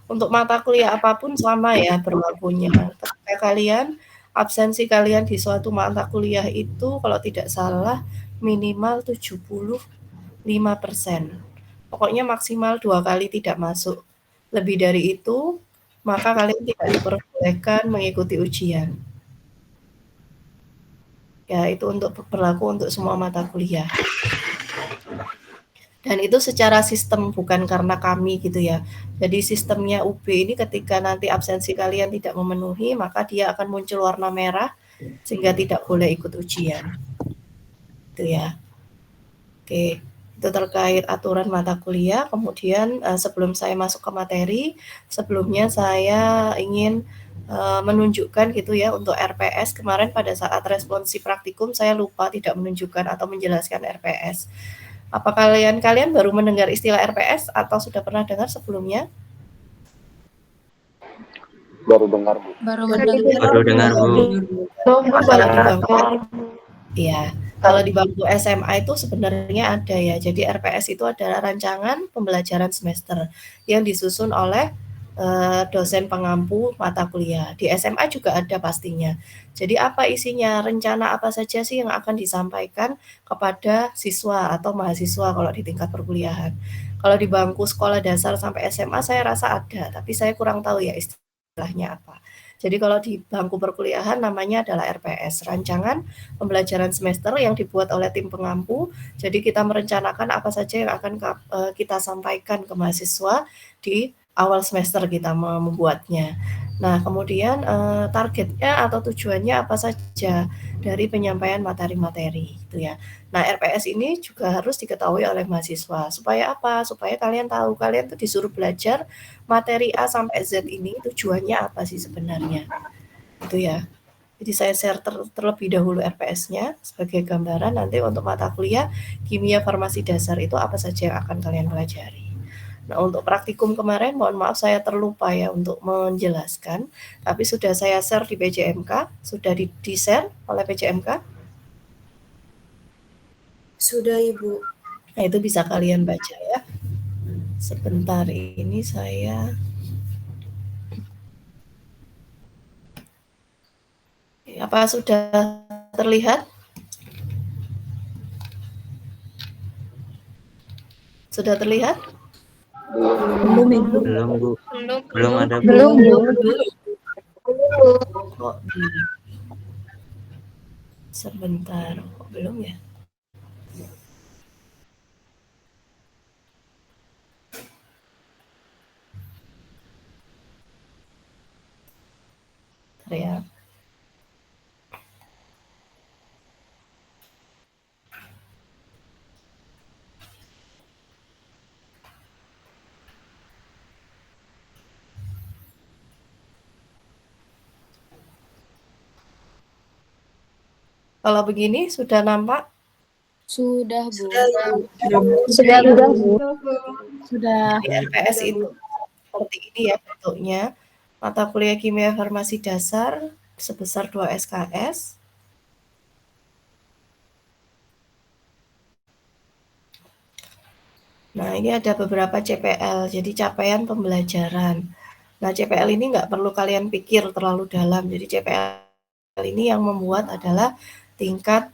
untuk mata kuliah apapun sama ya berlakunya. Ketika kalian absensi kalian di suatu mata kuliah itu kalau tidak salah minimal 75%. Pokoknya maksimal 2 kali tidak masuk. Lebih dari itu, maka kalian tidak diperbolehkan mengikuti ujian. Ya, itu berlaku untuk semua mata kuliah. Dan itu secara sistem bukan karena kami gitu ya. Jadi sistemnya UB ini ketika nanti absensi kalian tidak memenuhi, maka dia akan muncul warna merah sehingga tidak boleh ikut ujian. Itu ya. Oke, itu terkait aturan mata kuliah. Kemudian sebelum saya masuk ke materi, sebelumnya saya ingin menunjukkan gitu ya untuk RPS. Kemarin pada saat responsi praktikum saya lupa tidak menunjukkan atau menjelaskan RPS. Apa kalian baru mendengar istilah RPS atau sudah pernah dengar sebelumnya? Baru dengar, Bu. Baru dengar, Bu. Iya, kalau di bangku SMA itu sebenarnya ada ya. Jadi RPS itu adalah rancangan pembelajaran semester yang disusun oleh dosen pengampu mata kuliah. Di SMA juga ada pastinya. Jadi apa isinya? Rencana apa saja sih yang akan disampaikan kepada siswa atau mahasiswa kalau di tingkat perkuliahan. Kalau di bangku sekolah dasar sampai SMA saya rasa ada, tapi saya kurang tahu ya istilahnya apa. Jadi kalau di bangku perkuliahan namanya adalah RPS, rancangan pembelajaran semester yang dibuat oleh tim pengampu. Jadi kita merencanakan apa saja yang akan kita sampaikan ke mahasiswa di awal semester kita membuatnya. Nah, kemudian targetnya atau tujuannya apa saja dari penyampaian materi-materi gitu ya. Nah, RPS ini juga harus diketahui oleh mahasiswa. Supaya apa? Supaya kalian tahu kalian tuh disuruh belajar materi A sampai Z ini tujuannya apa sih sebenarnya. Itu ya. Jadi saya share terlebih dahulu RPS-nya sebagai gambaran nanti untuk mata kuliah kimia farmasi dasar itu apa saja yang akan kalian pelajari. Nah, untuk praktikum kemarin mohon maaf saya terlupa ya untuk menjelaskan, tapi sudah saya share di PJMK, sudah di-share oleh PJMK? Sudah, Ibu. Nah, itu bisa kalian baca ya. Sebentar ini saya apa sudah terlihat? Sudah terlihat? Belum, Ibu. Belum ada, Bu. Belum. Kok sebentar, kok belum ya? Bentar ya. Kalau begini sudah nampak? Sudah, Bu. Sudah. Sudah. RPS itu seperti ini ya bentuknya. Mata kuliah kimia farmasi dasar sebesar 2 SKS. Nah, ini ada beberapa CPL, jadi capaian pembelajaran. Nah, CPL ini nggak perlu kalian pikir terlalu dalam. Jadi CPL ini yang membuat adalah tingkat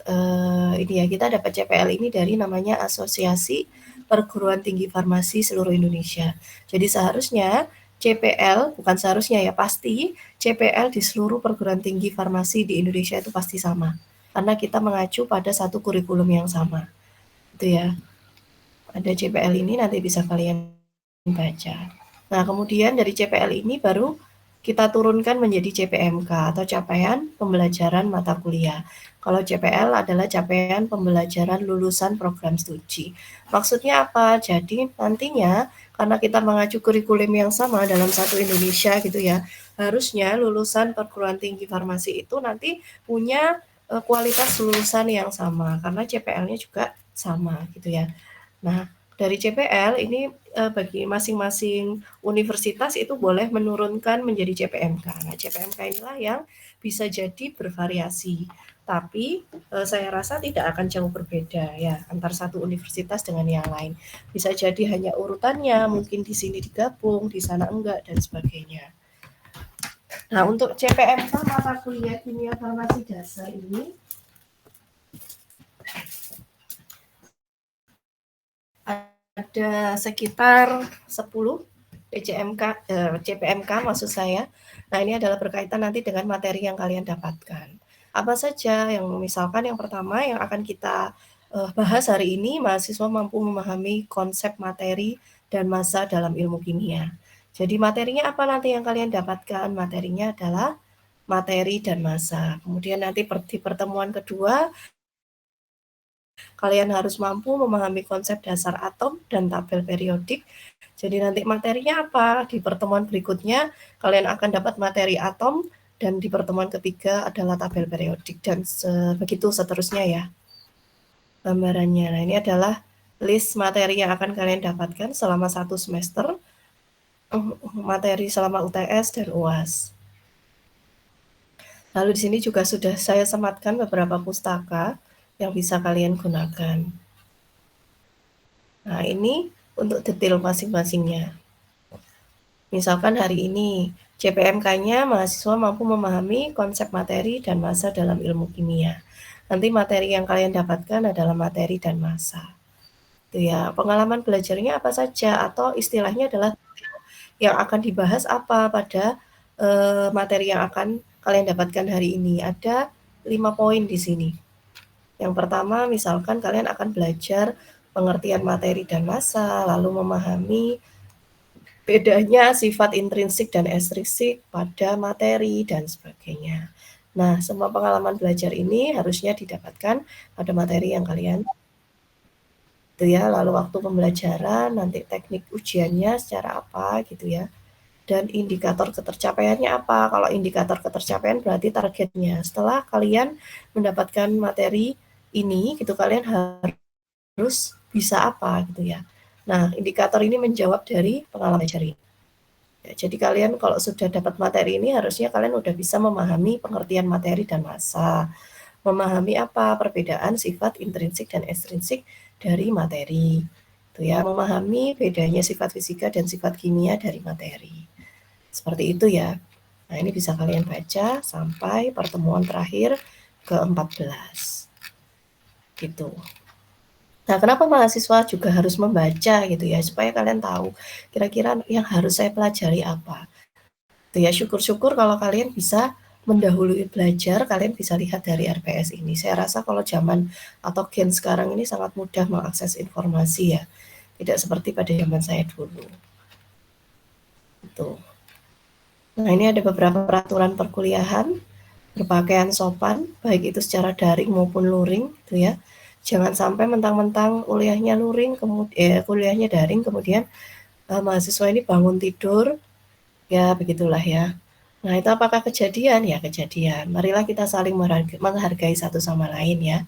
ini ya, kita dapat CPL ini dari namanya Asosiasi Perguruan Tinggi Farmasi Seluruh Indonesia. Jadi seharusnya CPL, bukan seharusnya ya, pasti CPL di seluruh perguruan tinggi farmasi di Indonesia itu pasti sama. Karena kita mengacu pada satu kurikulum yang sama. Itu ya. Ada CPL ini nanti bisa kalian baca. Nah, kemudian dari CPL ini baru kita turunkan menjadi CPMK atau capaian pembelajaran mata kuliah. Kalau CPL adalah capaian pembelajaran lulusan program studi. Maksudnya apa? Jadi nantinya karena kita mengacu kurikulum yang sama dalam satu Indonesia gitu ya, harusnya lulusan perguruan tinggi farmasi itu nanti punya kualitas lulusan yang sama karena CPL-nya juga sama gitu ya. Nah, dari CPL ini bagi masing-masing universitas itu boleh menurunkan menjadi CPMK. Nah, CPMK inilah yang bisa jadi bervariasi. Tapi saya rasa tidak akan jauh berbeda ya antar satu universitas dengan yang lain. Bisa jadi hanya urutannya, mungkin di sini digabung, di sana enggak dan sebagainya. Nah, untuk CPMK mata kuliah kimia farmasi dasar ini ada sekitar 10 CPMK maksud saya. Nah, ini adalah berkaitan nanti dengan materi yang kalian dapatkan. Apa saja yang misalkan yang pertama yang akan kita bahas hari ini, mahasiswa mampu memahami konsep materi dan massa dalam ilmu kimia. Jadi materinya apa nanti yang kalian dapatkan? Materinya adalah materi dan massa. Kemudian nanti di pertemuan kedua, kalian harus mampu memahami konsep dasar atom dan tabel periodik. Jadi nanti materinya apa? Di pertemuan berikutnya kalian akan dapat materi atom dan di pertemuan ketiga adalah tabel periodik dan begitu seterusnya ya gambarannya. Nah, ini adalah list materi yang akan kalian dapatkan selama 1 semester, materi selama UTS dan UAS. Lalu di sini juga sudah saya sematkan beberapa pustaka yang bisa kalian gunakan. Nah, ini untuk detail masing-masingnya. Misalkan hari ini, CPMK-nya mahasiswa mampu memahami konsep materi dan massa dalam ilmu kimia. Nanti materi yang kalian dapatkan adalah materi dan massa. Itu ya, pengalaman belajarnya apa saja atau istilahnya adalah yang akan dibahas apa pada materi yang akan kalian dapatkan hari ini. Ada 5 poin di sini. Yang pertama, misalkan kalian akan belajar pengertian materi dan massa, lalu memahami bedanya sifat intrinsik dan ekstrinsik pada materi dan sebagainya. Nah, semua pengalaman belajar ini harusnya didapatkan pada materi yang kalian itu ya. Lalu waktu pembelajaran, nanti teknik ujiannya secara apa gitu ya. Dan indikator ketercapaiannya apa? Kalau indikator ketercapaian berarti targetnya. Setelah kalian mendapatkan materi ini, gitu kalian harus bisa apa gitu ya. Nah, indikator ini menjawab dari pengalaman belajar ini. Ya, jadi kalian kalau sudah dapat materi ini harusnya kalian udah bisa memahami pengertian materi dan massa. Memahami apa perbedaan sifat intrinsik dan ekstrinsik dari materi. Itu ya, memahami bedanya sifat fisika dan sifat kimia dari materi. Seperti itu ya. Nah, ini bisa kalian baca sampai pertemuan terakhir ke-14. Gitu. Nah, kenapa mahasiswa juga harus membaca gitu ya, supaya kalian tahu kira-kira yang harus saya pelajari apa. Itu ya, syukur-syukur kalau kalian bisa mendahului belajar, kalian bisa lihat dari RPS ini. Saya rasa kalau zaman atau gen sekarang ini sangat mudah mengakses informasi ya. Tidak seperti pada zaman saya dulu. Itu. Nah, ini ada beberapa peraturan perkuliahan, berpakaian sopan, baik itu secara daring maupun luring, gitu ya. Jangan sampai mentang-mentang kuliahnya luring, kuliahnya daring, kemudian mahasiswa ini bangun tidur, ya begitulah ya. Nah, itu apakah kejadian? Ya, kejadian. Marilah kita saling menghargai satu sama lain ya.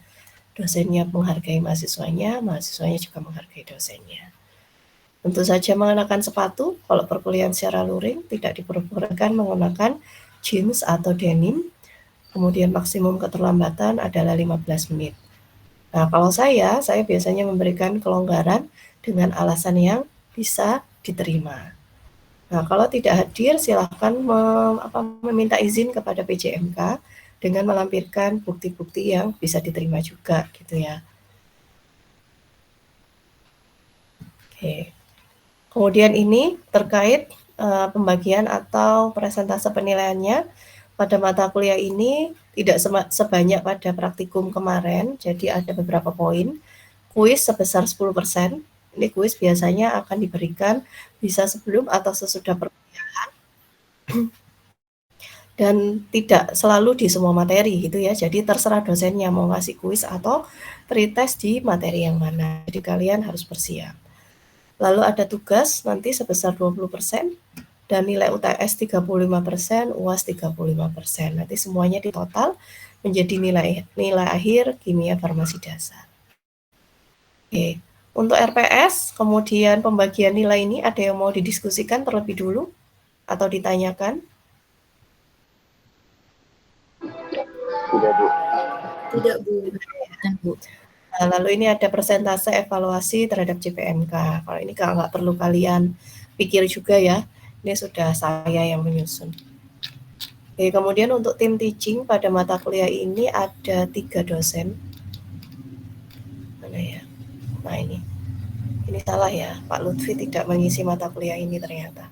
Dosennya menghargai mahasiswanya juga menghargai dosennya. Tentu saja mengenakan sepatu, kalau perkuliahan secara luring tidak diperbolehkan menggunakan jeans atau denim. Kemudian maksimum keterlambatan adalah 15 menit. Nah, kalau saya biasanya memberikan kelonggaran dengan alasan yang bisa diterima. Nah, kalau tidak hadir, silakan meminta izin kepada PJMK dengan melampirkan bukti-bukti yang bisa diterima juga, gitu ya. Oke. Kemudian ini terkait pembagian atau persentase penilaiannya. Pada mata kuliah ini tidak sebanyak pada praktikum kemarin, jadi ada beberapa poin. Kuis sebesar 10%, ini kuis biasanya akan diberikan bisa sebelum atau sesudah perkuliahan, dan tidak selalu di semua materi gitu ya, jadi terserah dosennya mau ngasih kuis atau pretest di materi yang mana, jadi kalian harus bersiap. Lalu ada tugas nanti sebesar 20%, dan nilai UTS 35%, UAS 35%. Nanti semuanya ditotal menjadi nilai akhir kimia farmasi dasar. Oke. Untuk RPS, kemudian pembagian nilai ini ada yang mau didiskusikan terlebih dulu atau ditanyakan? Tidak, Bu. Tidak, Bu. Dan Bu. Nah, lalu ini ada persentase evaluasi terhadap JPNK. Kalau ini nggak perlu kalian pikir juga ya. Ini sudah saya yang menyusun. Oke, kemudian untuk tim teaching pada mata kuliah ini ada 3 dosen. Mana ya? Nah ini salah ya, Pak Lutfi tidak mengisi mata kuliah ini ternyata.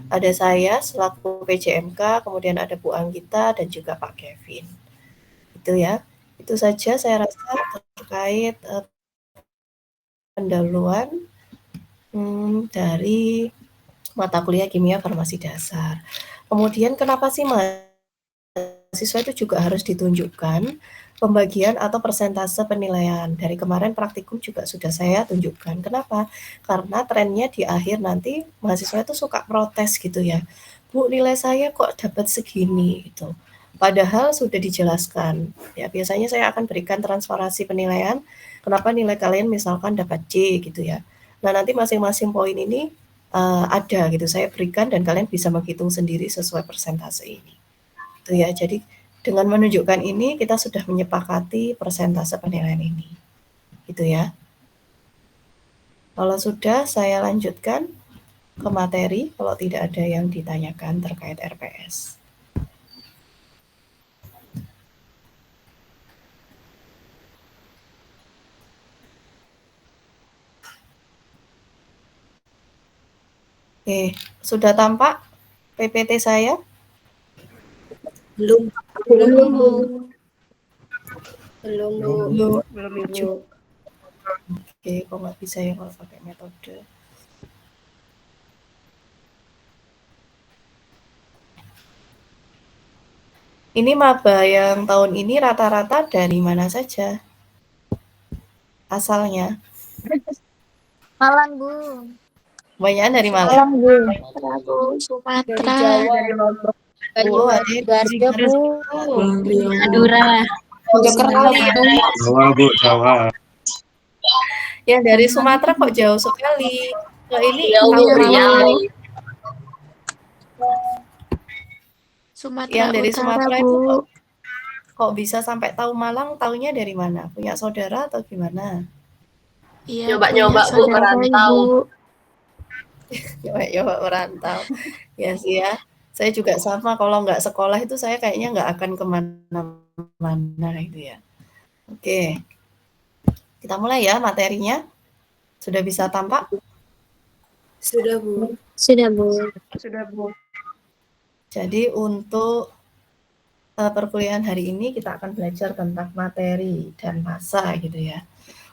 Ada saya selaku PJMK, kemudian ada Bu Anggita dan juga Pak Kevin. Itu ya, itu saja saya rasa terkait pendahuluan dari mata kuliah kimia farmasi dasar. Kemudian kenapa sih mahasiswa itu juga harus ditunjukkan pembagian atau persentase penilaian. Dari kemarin praktikum juga sudah saya tunjukkan. Kenapa? Karena trennya di akhir nanti mahasiswa itu suka protes gitu ya. Bu, nilai saya kok dapat segini gitu. Padahal sudah dijelaskan. Ya, biasanya saya akan berikan transparansi penilaian. Kenapa nilai kalian misalkan dapat C gitu ya. Nah, nanti masing-masing poin ini ada gitu. Saya berikan dan kalian bisa menghitung sendiri sesuai persentase ini. Itu ya. Jadi dengan menunjukkan ini kita sudah menyepakati persentase penilaian ini. Gitu ya. Kalau sudah saya lanjutkan ke materi kalau tidak ada yang ditanyakan terkait RPS. Oke, sudah tampak PPT saya? Belum. Belum, Bu. Belum, Bu. Belum, Ibu. Oke, kok nggak bisa ya kalau pakai metode. Ini maba yang tahun ini rata-rata dari mana saja? Asalnya? Malang, Bu. Banyak dari Malang. Malang, Bu. Prabu, Dari Sumatera. Jawa, dari Lombok. Oh, ada dari Garda, Bu. Madura. Jokerali ya. Jawa, Bu, Jawa. Yang dari Sumatera kok jauh sekali. Kok ini Riau, tahu Riau. yang dari Sumatera itu Bu. kok bisa sampai tahu Malang, taunya dari mana? Punya saudara atau gimana? Iya, nyoba-nyoba, Bu, merantau. Nyoba merantau. Ya sih ya. Saya juga sama, kalau nggak sekolah itu saya kayaknya nggak akan kemana-mana itu ya. Oke. Kita mulai ya materinya. Sudah bisa tampak? Sudah, Bu. Sudah, Bu. Sudah, Bu. Jadi untuk perkuliahan hari ini kita akan belajar tentang materi dan massa gitu ya.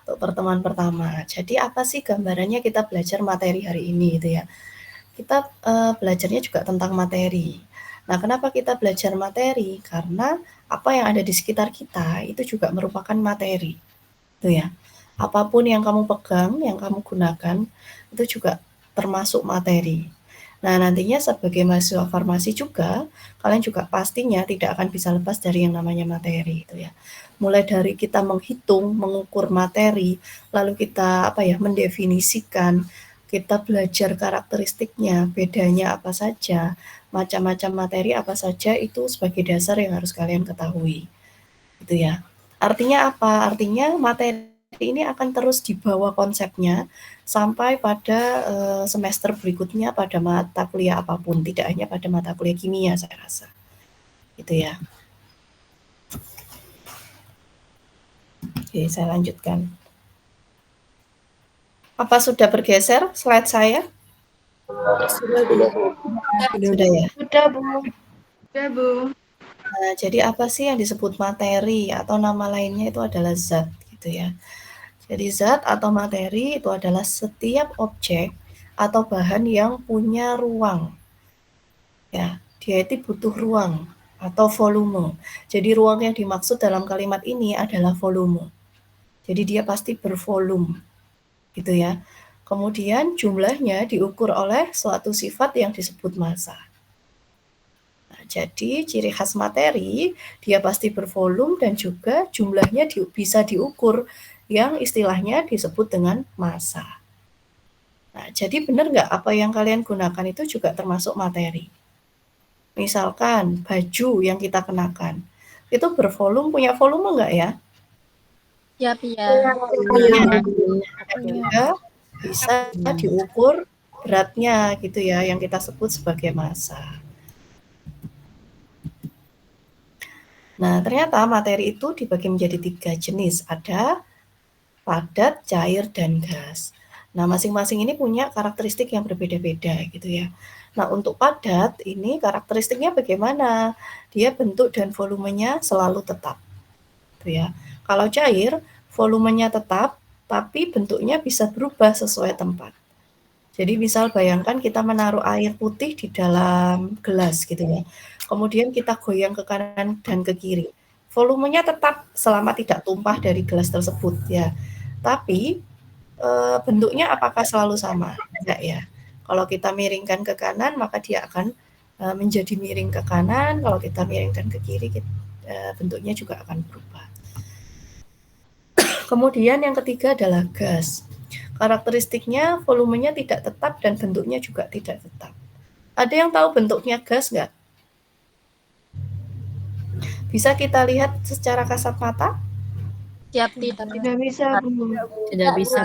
Untuk pertemuan pertama. Jadi apa sih gambarannya kita belajar materi hari ini gitu ya. Kita belajarnya juga tentang materi. Nah, kenapa kita belajar materi? Karena apa yang ada di sekitar kita itu juga merupakan materi. Itu ya. Apapun yang kamu pegang, yang kamu gunakan itu juga termasuk materi. Nah, nantinya sebagai mahasiswa farmasi juga, kalian juga pastinya tidak akan bisa lepas dari yang namanya materi itu ya. Mulai dari kita menghitung, mengukur materi, lalu kita mendefinisikan, kita belajar karakteristiknya, bedanya apa saja, macam-macam materi apa saja itu sebagai dasar yang harus kalian ketahui. Gitu ya. Artinya apa? Artinya materi ini akan terus dibawa konsepnya sampai pada semester berikutnya pada mata kuliah apapun, tidak hanya pada mata kuliah kimia saya rasa. Gitu ya. Oke, saya lanjutkan. Apa sudah bergeser slide saya? Sudah, Bu. Sudah ya? Sudah, Bu. Sudah, Bu. Nah, jadi apa sih yang disebut materi atau nama lainnya itu adalah zat gitu ya. Jadi zat atau materi itu adalah setiap objek atau bahan yang punya ruang. Ya, dia itu butuh ruang atau volume. Jadi ruang yang dimaksud dalam kalimat ini adalah volume. Jadi dia pasti bervolume. Gitu ya. Kemudian jumlahnya diukur oleh suatu sifat yang disebut massa. Nah, jadi ciri khas materi, dia pasti bervolume dan juga jumlahnya bisa diukur, yang istilahnya disebut dengan massa. Nah, jadi benar nggak apa yang kalian gunakan itu juga termasuk materi? Misalkan baju yang kita kenakan, itu bervolume, punya volume nggak ya? Siap ya. Juga bisa diukur beratnya gitu ya, yang kita sebut sebagai massa. Nah, ternyata materi itu dibagi menjadi 3 jenis. Ada padat, cair, dan gas. Nah, masing-masing ini punya karakteristik yang berbeda-beda gitu ya. Nah, untuk padat ini karakteristiknya bagaimana? Dia bentuk dan volumenya selalu tetap. Gitu ya. Kalau cair, volumenya tetap, tapi bentuknya bisa berubah sesuai tempat. Jadi misal bayangkan kita menaruh air putih di dalam gelas gitu ya. Kemudian kita goyang ke kanan dan ke kiri. Volumenya tetap selama tidak tumpah dari gelas tersebut ya. Tapi bentuknya apakah selalu sama? Enggak ya. Kalau kita miringkan ke kanan maka dia akan menjadi miring ke kanan. Kalau kita miringkan ke kiri bentuknya juga akan berubah. Kemudian yang ketiga adalah gas. Karakteristiknya volumenya tidak tetap dan bentuknya juga tidak tetap. Ada yang tahu bentuknya gas nggak? Bisa kita lihat secara kasat mata? Siap tidak. Tidak bisa, Bu. Tidak bisa.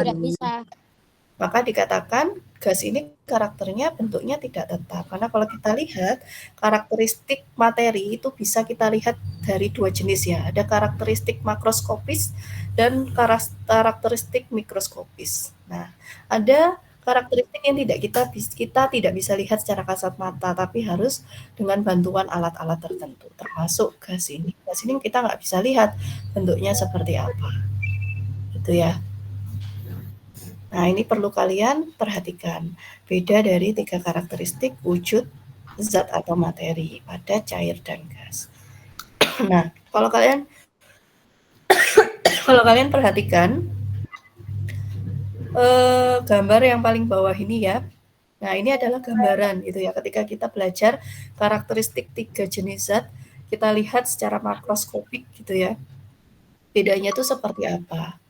Maka dikatakan gas ini karakternya bentuknya tidak tetap. Karena kalau kita lihat karakteristik materi itu bisa kita lihat dari 2 jenis ya. Ada karakteristik makroskopis dan karakteristik mikroskopis. Nah, ada karakteristik yang kita tidak bisa lihat secara kasat mata, tapi harus dengan bantuan alat-alat tertentu, termasuk gas ini. Gas ini kita nggak bisa lihat bentuknya seperti apa, gitu ya. Nah, ini perlu kalian perhatikan. Beda dari 3 karakteristik wujud zat atau materi, padat, cair, dan gas. Nah, kalau kalian perhatikan gambar yang paling bawah ini ya. Nah, ini adalah gambaran gitu ya. Ketika kita belajar karakteristik 3 jenis zat, kita lihat secara makroskopik gitu ya. Bedanya itu seperti apa?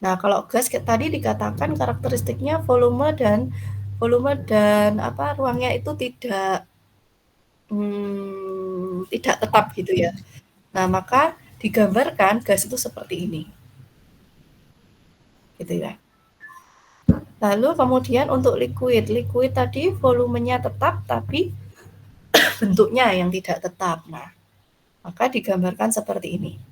Nah, kalau gas tadi dikatakan karakteristiknya volume dan ruangnya itu tidak tetap gitu ya. Nah, maka digambarkan gas itu seperti ini. Gitu ya. Lalu kemudian untuk liquid tadi volumenya tetap tapi bentuknya yang tidak tetap. Nah, maka digambarkan seperti ini.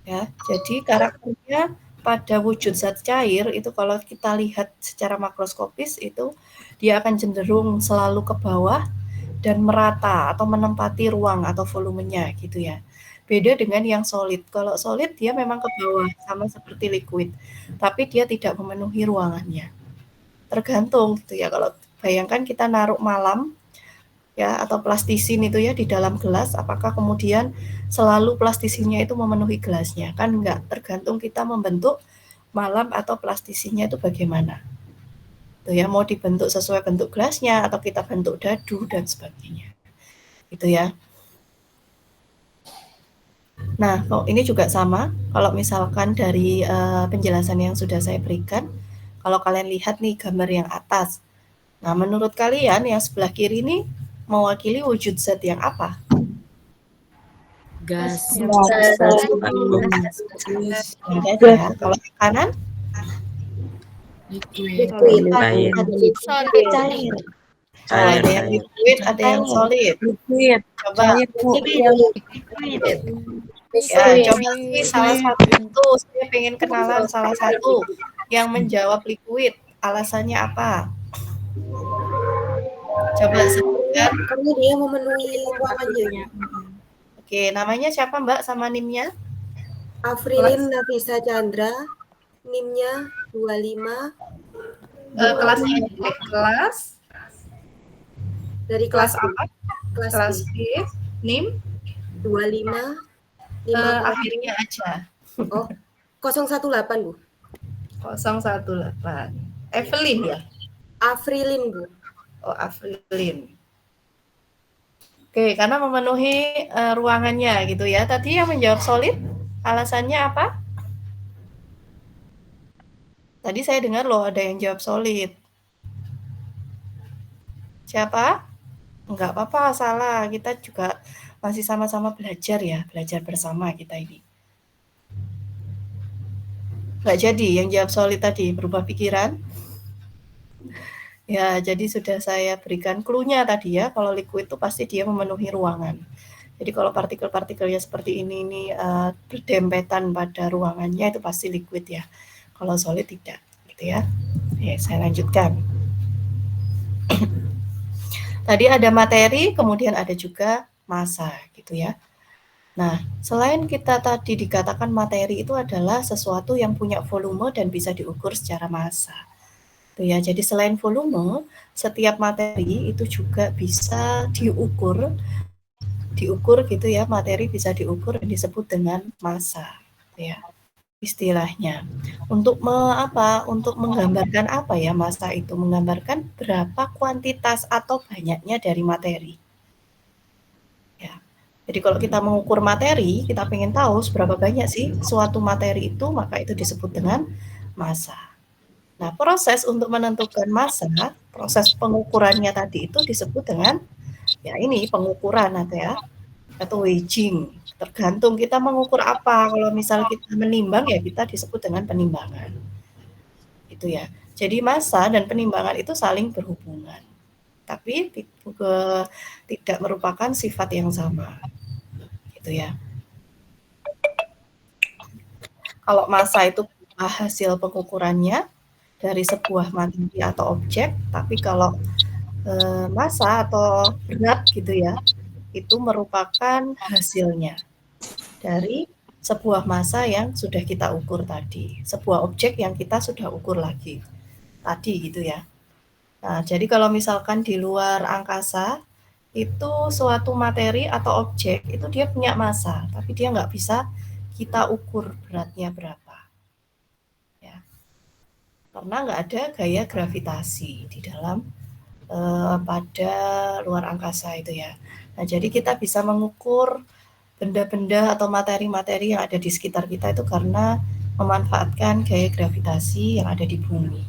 Ya, jadi karakternya pada wujud zat cair itu kalau kita lihat secara makroskopis itu dia akan cenderung selalu ke bawah dan merata atau menempati ruang atau volumenya gitu ya. Beda dengan yang solid. Kalau solid dia memang ke bawah sama seperti liquid, tapi dia tidak memenuhi ruangannya. Tergantung gitu ya. Kalau bayangkan kita naruh malam ya atau plastisin itu ya di dalam gelas, apakah kemudian selalu plastisinnya itu memenuhi gelasnya? Kan enggak, tergantung kita membentuk malam atau plastisinnya itu bagaimana. Tuh ya, mau dibentuk sesuai bentuk gelasnya atau kita bentuk dadu dan sebagainya. Gitu ya. Nah, ini juga sama. Kalau misalkan dari penjelasan yang sudah saya berikan, kalau kalian lihat nih gambar yang atas. Nah, menurut kalian yang sebelah kiri ini mewakili wujud zat yang apa? Gas. Ya. Kalau yang kanan? Liquid. Cair. Ada yang liquid, ada yang solid. Liquid. Coba. Ya, coba sih salah satu itu. Saya pengen kenalan salah satu yang menjawab liquid. Alasannya apa? Coba sebutkan. Karena dia memenuhi ruangannya. Oke, namanya siapa Mbak sama NIM-nya? Afrilin Nafisa Chandra, NIM-nya 25. Kelasnya kelas Dari kelas kelas apa? Kelas B. NIM 25. akhirnya aja. Oh, 018, Bu. 018. Evelyn ya? Afrilin, Bu. Oh, Afrilin. Oke, karena memenuhi ruangannya gitu ya. Tadi yang menjawab solid, alasannya apa? Tadi saya dengar loh ada yang jawab solid. Siapa? Enggak apa-apa, salah. Kita juga masih sama-sama belajar ya, belajar bersama kita ini. Enggak jadi yang jawab solid tadi, berubah pikiran. Ya, jadi sudah saya berikan clue-nya tadi ya, kalau liquid itu pasti dia memenuhi ruangan. Jadi kalau partikel-partikelnya seperti ini berdempetan pada ruangannya itu pasti liquid ya. Kalau solid tidak, gitu ya. Oke, saya lanjutkan. Tadi ada materi, kemudian ada juga massa, gitu ya. Nah, selain kita tadi dikatakan materi itu adalah sesuatu yang punya volume dan bisa diukur secara massa. Tuh ya, jadi selain volume, setiap materi itu juga bisa diukur gitu ya, materi bisa diukur dan disebut dengan massa, ya istilahnya. Untuk untuk menggambarkan apa ya massa itu? Menggambarkan berapa kuantitas atau banyaknya dari materi. Ya. Jadi kalau kita mengukur materi, kita pengen tahu seberapa banyak sih suatu materi itu, maka itu disebut dengan massa. Nah, proses untuk menentukan massa, proses pengukurannya tadi itu disebut dengan ya ini pengukuran atau weighing. Tergantung kita mengukur apa. Kalau misal kita menimbang ya kita disebut dengan penimbangan. Itu ya. Jadi massa dan penimbangan itu saling berhubungan. Tapi tidak merupakan sifat yang sama. Gitu ya. Kalau massa itu hasil pengukurannya dari sebuah materi atau objek, tapi kalau massa atau berat gitu ya, itu merupakan hasilnya dari sebuah massa yang sudah kita ukur tadi, sebuah objek yang kita sudah ukur lagi tadi gitu ya. Nah, jadi kalau misalkan di luar angkasa itu suatu materi atau objek itu dia punya massa, tapi dia nggak bisa kita ukur beratnya berapa. Ya. Karena nggak ada gaya gravitasi di dalam pada luar angkasa itu ya. Nah, jadi kita bisa mengukur benda-benda atau materi-materi yang ada di sekitar kita itu karena memanfaatkan gaya gravitasi yang ada di bumi.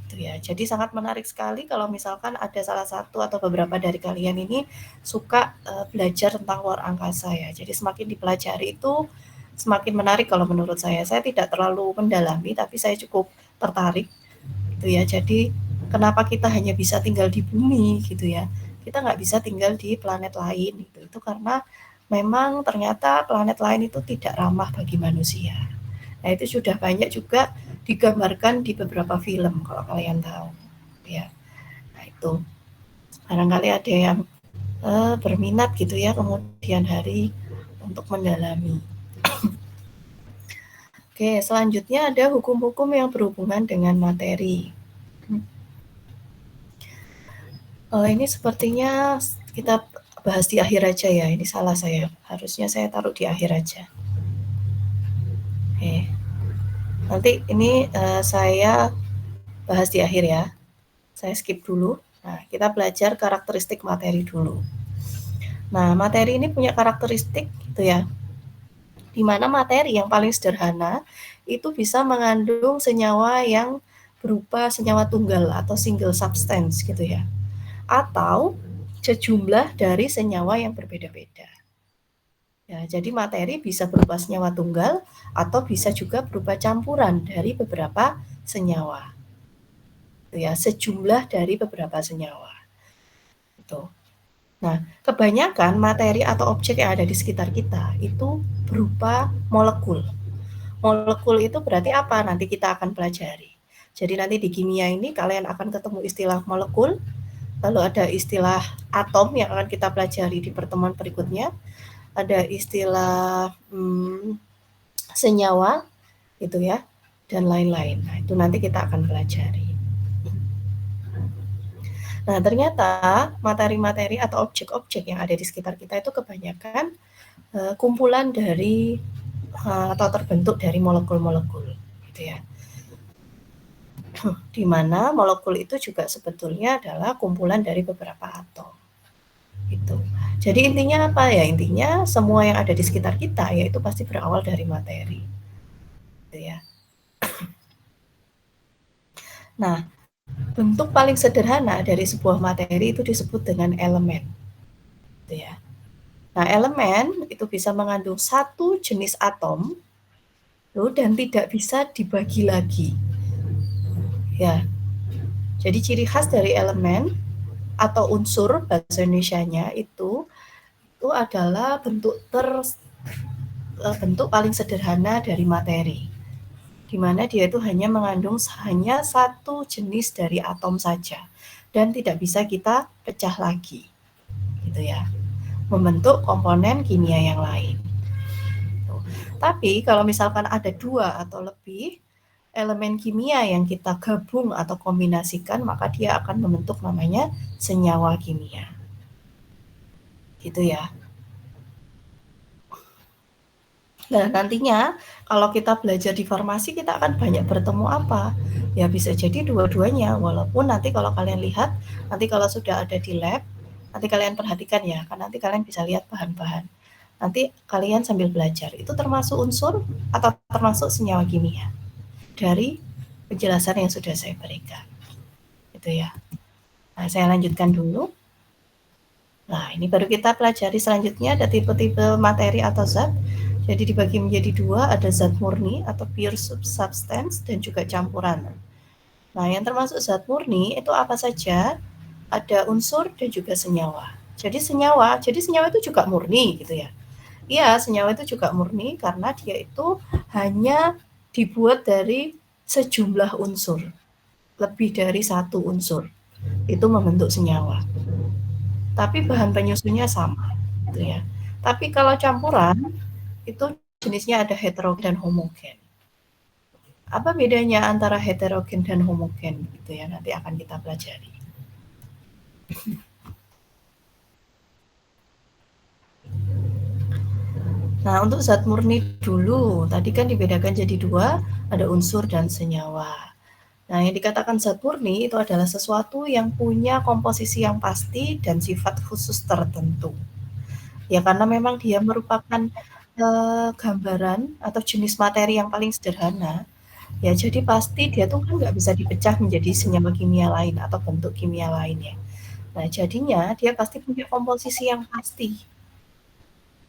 Itu ya. Jadi sangat menarik sekali kalau misalkan ada salah satu atau beberapa dari kalian ini suka belajar tentang luar angkasa ya. Jadi semakin dipelajari itu semakin menarik kalau menurut saya. Saya tidak terlalu mendalami tapi saya cukup tertarik gitu ya. Jadi kenapa kita hanya bisa tinggal di bumi gitu ya, kita nggak bisa tinggal di planet lain gitu. Itu karena memang ternyata planet lain itu tidak ramah bagi manusia. Nah itu sudah banyak juga digambarkan di beberapa film kalau kalian tahu ya. Nah itu barangkali ada yang berminat gitu ya kemudian hari untuk mendalami. Oke, selanjutnya ada hukum-hukum yang berhubungan dengan materi. Ini sepertinya kita bahas di akhir aja ya. Ini salah saya. Harusnya saya taruh di akhir aja. Oke. Nanti ini saya bahas di akhir ya. Saya skip dulu. Nah, kita belajar karakteristik materi dulu. Nah, materi ini punya karakteristik gitu ya. Di mana materi yang paling sederhana itu bisa mengandung senyawa yang berupa senyawa tunggal atau single substance gitu ya. Atau sejumlah dari senyawa yang berbeda-beda. Ya, jadi materi bisa berupa senyawa tunggal atau bisa juga berupa campuran dari beberapa senyawa. Ya, sejumlah dari beberapa senyawa. Itu. Nah, kebanyakan materi atau objek yang ada di sekitar kita itu berupa molekul. Molekul itu berarti apa? Nanti kita akan pelajari. Jadi nanti di kimia ini kalian akan ketemu istilah molekul, lalu ada istilah atom yang akan kita pelajari di pertemuan berikutnya. Ada istilah senyawa, gitu ya, dan lain-lain. Nah, itu nanti kita akan pelajari. Nah, ternyata materi-materi atau objek-objek yang ada di sekitar kita itu kebanyakan kumpulan dari atau terbentuk dari molekul-molekul, gitu ya. Di mana molekul itu juga sebetulnya adalah kumpulan dari beberapa atom. Gitu. Jadi intinya apa ya? Intinya semua yang ada di sekitar kita yaitu pasti berawal dari materi. Gitu ya. Nah, bentuk paling sederhana dari sebuah materi itu disebut dengan elemen. Gitu ya. Nah, elemen itu bisa mengandung satu jenis atom dan tidak bisa dibagi lagi. Ya. Jadi ciri khas dari elemen atau unsur bahasa Indonesianya itu adalah bentuk paling sederhana dari materi, di mana dia itu hanya mengandung hanya satu jenis dari atom saja dan tidak bisa kita pecah lagi, gitu ya, membentuk komponen kimia yang lain. Tapi kalau misalkan ada 2 atau lebih elemen kimia yang kita gabung atau kombinasikan, maka dia akan membentuk namanya senyawa kimia. Gitu ya. Nah, nantinya kalau kita belajar di farmasi, kita akan banyak bertemu apa? Ya bisa jadi dua-duanya, walaupun nanti kalau kalian lihat, nanti kalau sudah ada di lab, nanti kalian perhatikan ya, kan nanti kalian bisa lihat bahan-bahan. Nanti kalian sambil belajar, itu termasuk unsur atau termasuk senyawa kimia dari penjelasan yang sudah saya berikan. Gitu ya. Nah, saya lanjutkan dulu. Nah, ini baru kita pelajari selanjutnya ada tipe-tipe materi atau zat. Jadi dibagi menjadi 2, ada zat murni atau pure substance dan juga campuran. Nah, yang termasuk zat murni itu apa saja? Ada unsur dan juga senyawa. Jadi senyawa itu juga murni gitu ya. Iya, senyawa itu juga murni karena dia itu hanya dibuat dari sejumlah unsur. Lebih dari satu unsur. Itu membentuk senyawa. Tapi bahan penyusunnya sama gitu ya. Tapi kalau campuran itu jenisnya ada heterogen dan homogen. Apa bedanya antara heterogen dan homogen gitu ya, nanti akan kita pelajari. Nah, untuk zat murni dulu, tadi kan dibedakan jadi 2, ada unsur dan senyawa. Nah, yang dikatakan zat murni itu adalah sesuatu yang punya komposisi yang pasti dan sifat khusus tertentu. Ya, karena memang dia merupakan gambaran atau jenis materi yang paling sederhana, ya jadi pasti dia tuh kan nggak bisa dipecah menjadi senyawa kimia lain atau bentuk kimia lainnya. Nah, jadinya dia pasti punya komposisi yang pasti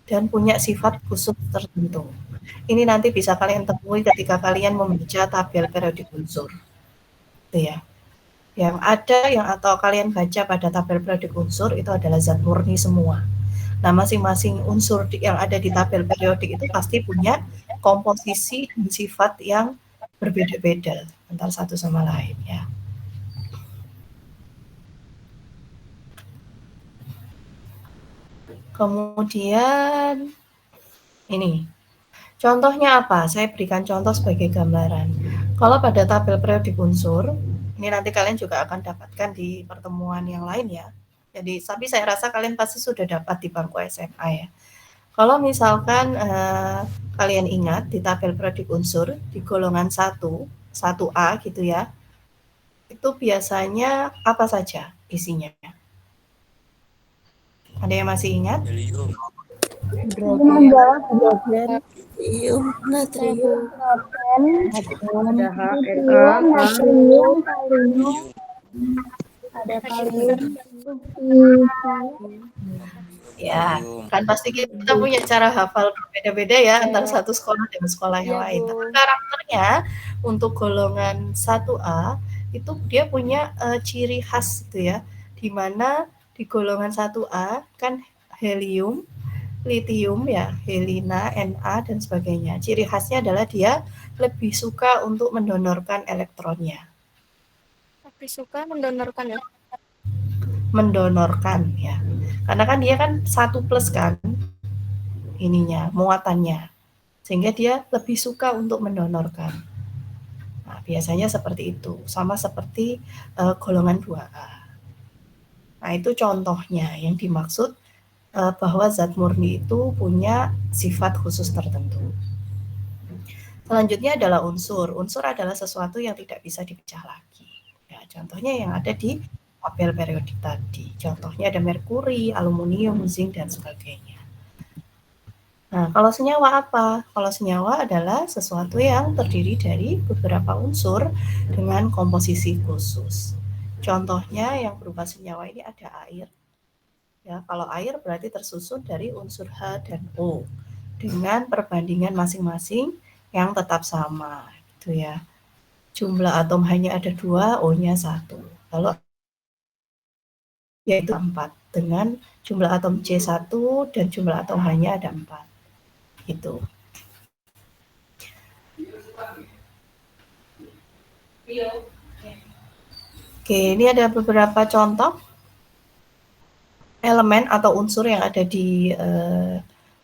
dan punya sifat khusus tertentu. Ini nanti bisa kalian temui ketika kalian membaca tabel periodik unsur. Gitu ya. Yang ada atau kalian baca pada tabel periodik unsur itu adalah zat murni semua. Nah, masing-masing unsur yang ada di tabel periodik itu pasti punya komposisi dan sifat yang berbeda-beda antara satu sama lain ya. Kemudian ini contohnya apa? Saya berikan contoh sebagai gambaran. Kalau pada tabel periodik unsur, ini nanti kalian juga akan dapatkan di pertemuan yang lain ya. Jadi, tapi saya rasa kalian pasti sudah dapat di bangku SMA ya. Kalau misalkan kalian ingat di tabel periodik unsur di golongan 1A gitu ya, itu biasanya apa saja isinya? Ada yang masih ingat? Helium. Hidrogen, natrium, ada natrium, ada kalium, Ya, kan pasti kita punya cara hafal berbeda-beda ya antara satu sekolah dengan sekolah yang lain. Tapi karakternya untuk golongan 1A itu dia punya ciri khas gitu ya, di mana di golongan 1A kan helium, litium ya, helina, Na dan sebagainya. Ciri khasnya adalah dia lebih suka untuk mendonorkan elektronnya. lebih suka mendonorkan ya. Mendonorkan ya. Karena kan dia kan 1+ kan ininya, muatannya. Sehingga dia lebih suka untuk mendonorkan. Nah, biasanya seperti itu. Sama seperti golongan 2A. Nah, itu contohnya yang dimaksud bahwa zat murni itu punya sifat khusus tertentu. Selanjutnya adalah unsur. Unsur adalah sesuatu yang tidak bisa dipecah lagi. Ya, contohnya yang ada di tabel periodik tadi. Contohnya ada merkuri, aluminium, zinc, dan sebagainya. Nah, kalau senyawa apa? Kalau senyawa adalah sesuatu yang terdiri dari beberapa unsur dengan komposisi khusus. Contohnya yang berupa senyawa ini ada air. Ya, kalau air berarti tersusun dari unsur H dan O dengan perbandingan masing-masing yang tetap sama, gitu ya. Jumlah atom hanya ada 2, O-nya 1. Lalu yaitu 4 dengan jumlah atom C1 dan jumlah atom H-nya ada 4. Gitu. Oke, ini ada beberapa contoh elemen atau unsur yang ada di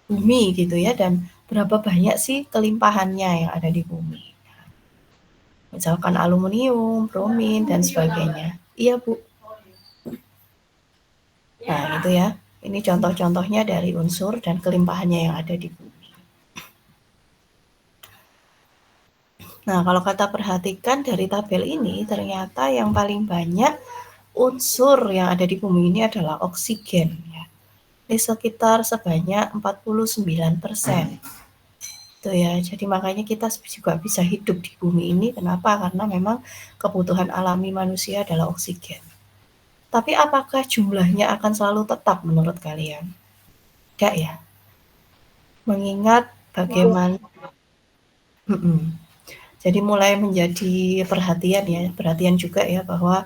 bumi gitu ya, dan berapa banyak sih kelimpahannya yang ada di bumi. Misalkan aluminium, bromin, dan sebagainya. Iya, Bu. Nah, itu ya. Ini contoh-contohnya dari unsur dan kelimpahannya yang ada di bumi. Nah, kalau kita perhatikan dari tabel ini, ternyata yang paling banyak unsur yang ada di bumi ini adalah oksigen. Ya. Ini sekitar sebanyak 49%. Itu ya, jadi makanya kita juga bisa hidup di bumi ini. Kenapa? Karena memang kebutuhan alami manusia adalah oksigen. Tapi apakah jumlahnya akan selalu tetap menurut kalian? Tidak ya. Mengingat bagaimana... Jadi mulai menjadi perhatian juga ya bahwa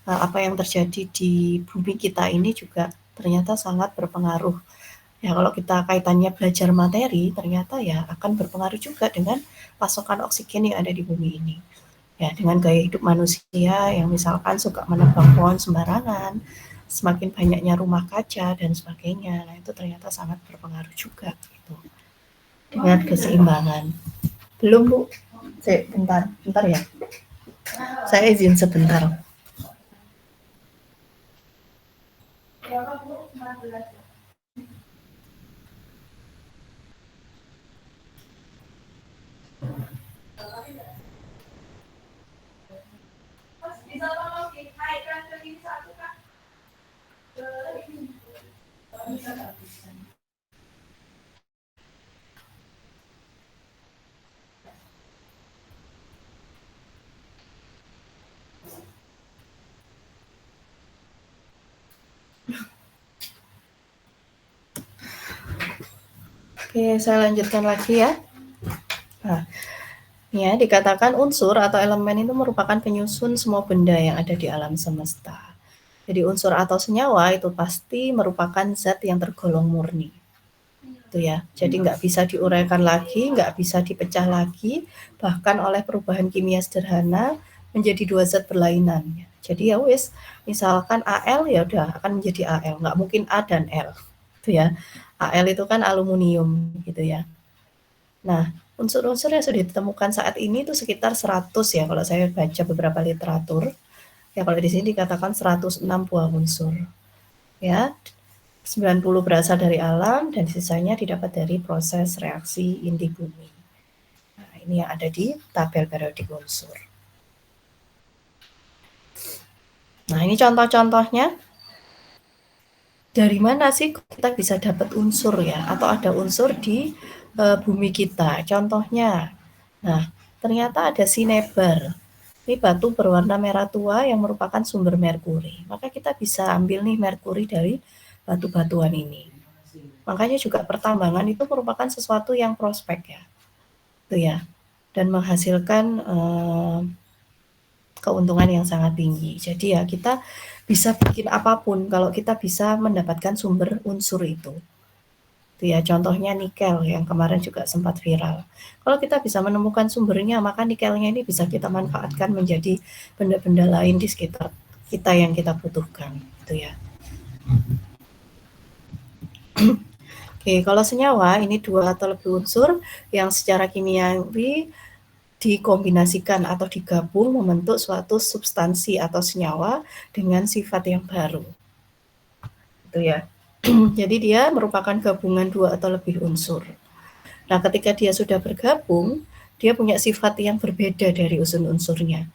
apa yang terjadi di bumi kita ini juga ternyata sangat berpengaruh. Ya kalau kita kaitannya belajar materi, ternyata ya akan berpengaruh juga dengan pasokan oksigen yang ada di bumi ini. Ya dengan gaya hidup manusia yang misalkan suka menebang pohon sembarangan, semakin banyaknya rumah kaca dan sebagainya, nah itu ternyata sangat berpengaruh juga gitu. Dengan keseimbangan. Belum Bu? Bentar ya. Saya izin sebentar. Oke, saya lanjutkan lagi ya. Nah, ya dikatakan unsur atau elemen itu merupakan penyusun semua benda yang ada di alam semesta. Jadi unsur atau senyawa itu pasti merupakan zat yang tergolong murni. Itu ya. Jadi nggak bisa diuraikan lagi, nggak bisa dipecah lagi, bahkan oleh perubahan kimia sederhana menjadi dua zat berlainan. Jadi ya wis, misalkan Al ya udah akan menjadi Al, nggak mungkin A dan L. Itu ya. Al itu kan aluminium gitu ya. Nah, unsur-unsur yang sudah ditemukan saat ini itu sekitar 100 ya kalau saya baca beberapa literatur. Ya kalau di sini dikatakan 106 buah unsur. Ya. 90 berasal dari alam dan sisanya didapat dari proses reaksi inti bumi. Nah, ini yang ada di tabel periodik unsur. Nah, ini contoh-contohnya. Dari mana sih kita bisa dapat unsur ya? Atau ada unsur di bumi kita? Contohnya, nah ternyata ada sinebar. Ini batu berwarna merah tua yang merupakan sumber merkuri. Maka kita bisa ambil nih merkuri dari batu-batuan ini. Makanya juga pertambangan itu merupakan sesuatu yang prospek ya. Itu ya. Dan menghasilkan keuntungan yang sangat tinggi. Jadi ya kita bisa bikin apapun kalau kita bisa mendapatkan sumber unsur itu. Itu ya contohnya nikel yang kemarin juga sempat viral. Kalau kita bisa menemukan sumbernya, maka nikelnya ini bisa kita manfaatkan menjadi benda-benda lain di sekitar kita yang kita butuhkan. Itu ya. Oke, kalau senyawa ini dua atau lebih unsur yang secara kimiawi dikombinasikan atau digabung membentuk suatu substansi atau senyawa dengan sifat yang baru. Itu ya. Jadi dia merupakan gabungan dua atau lebih unsur. Nah, ketika dia sudah bergabung, dia punya sifat yang berbeda dari unsur-unsurnya.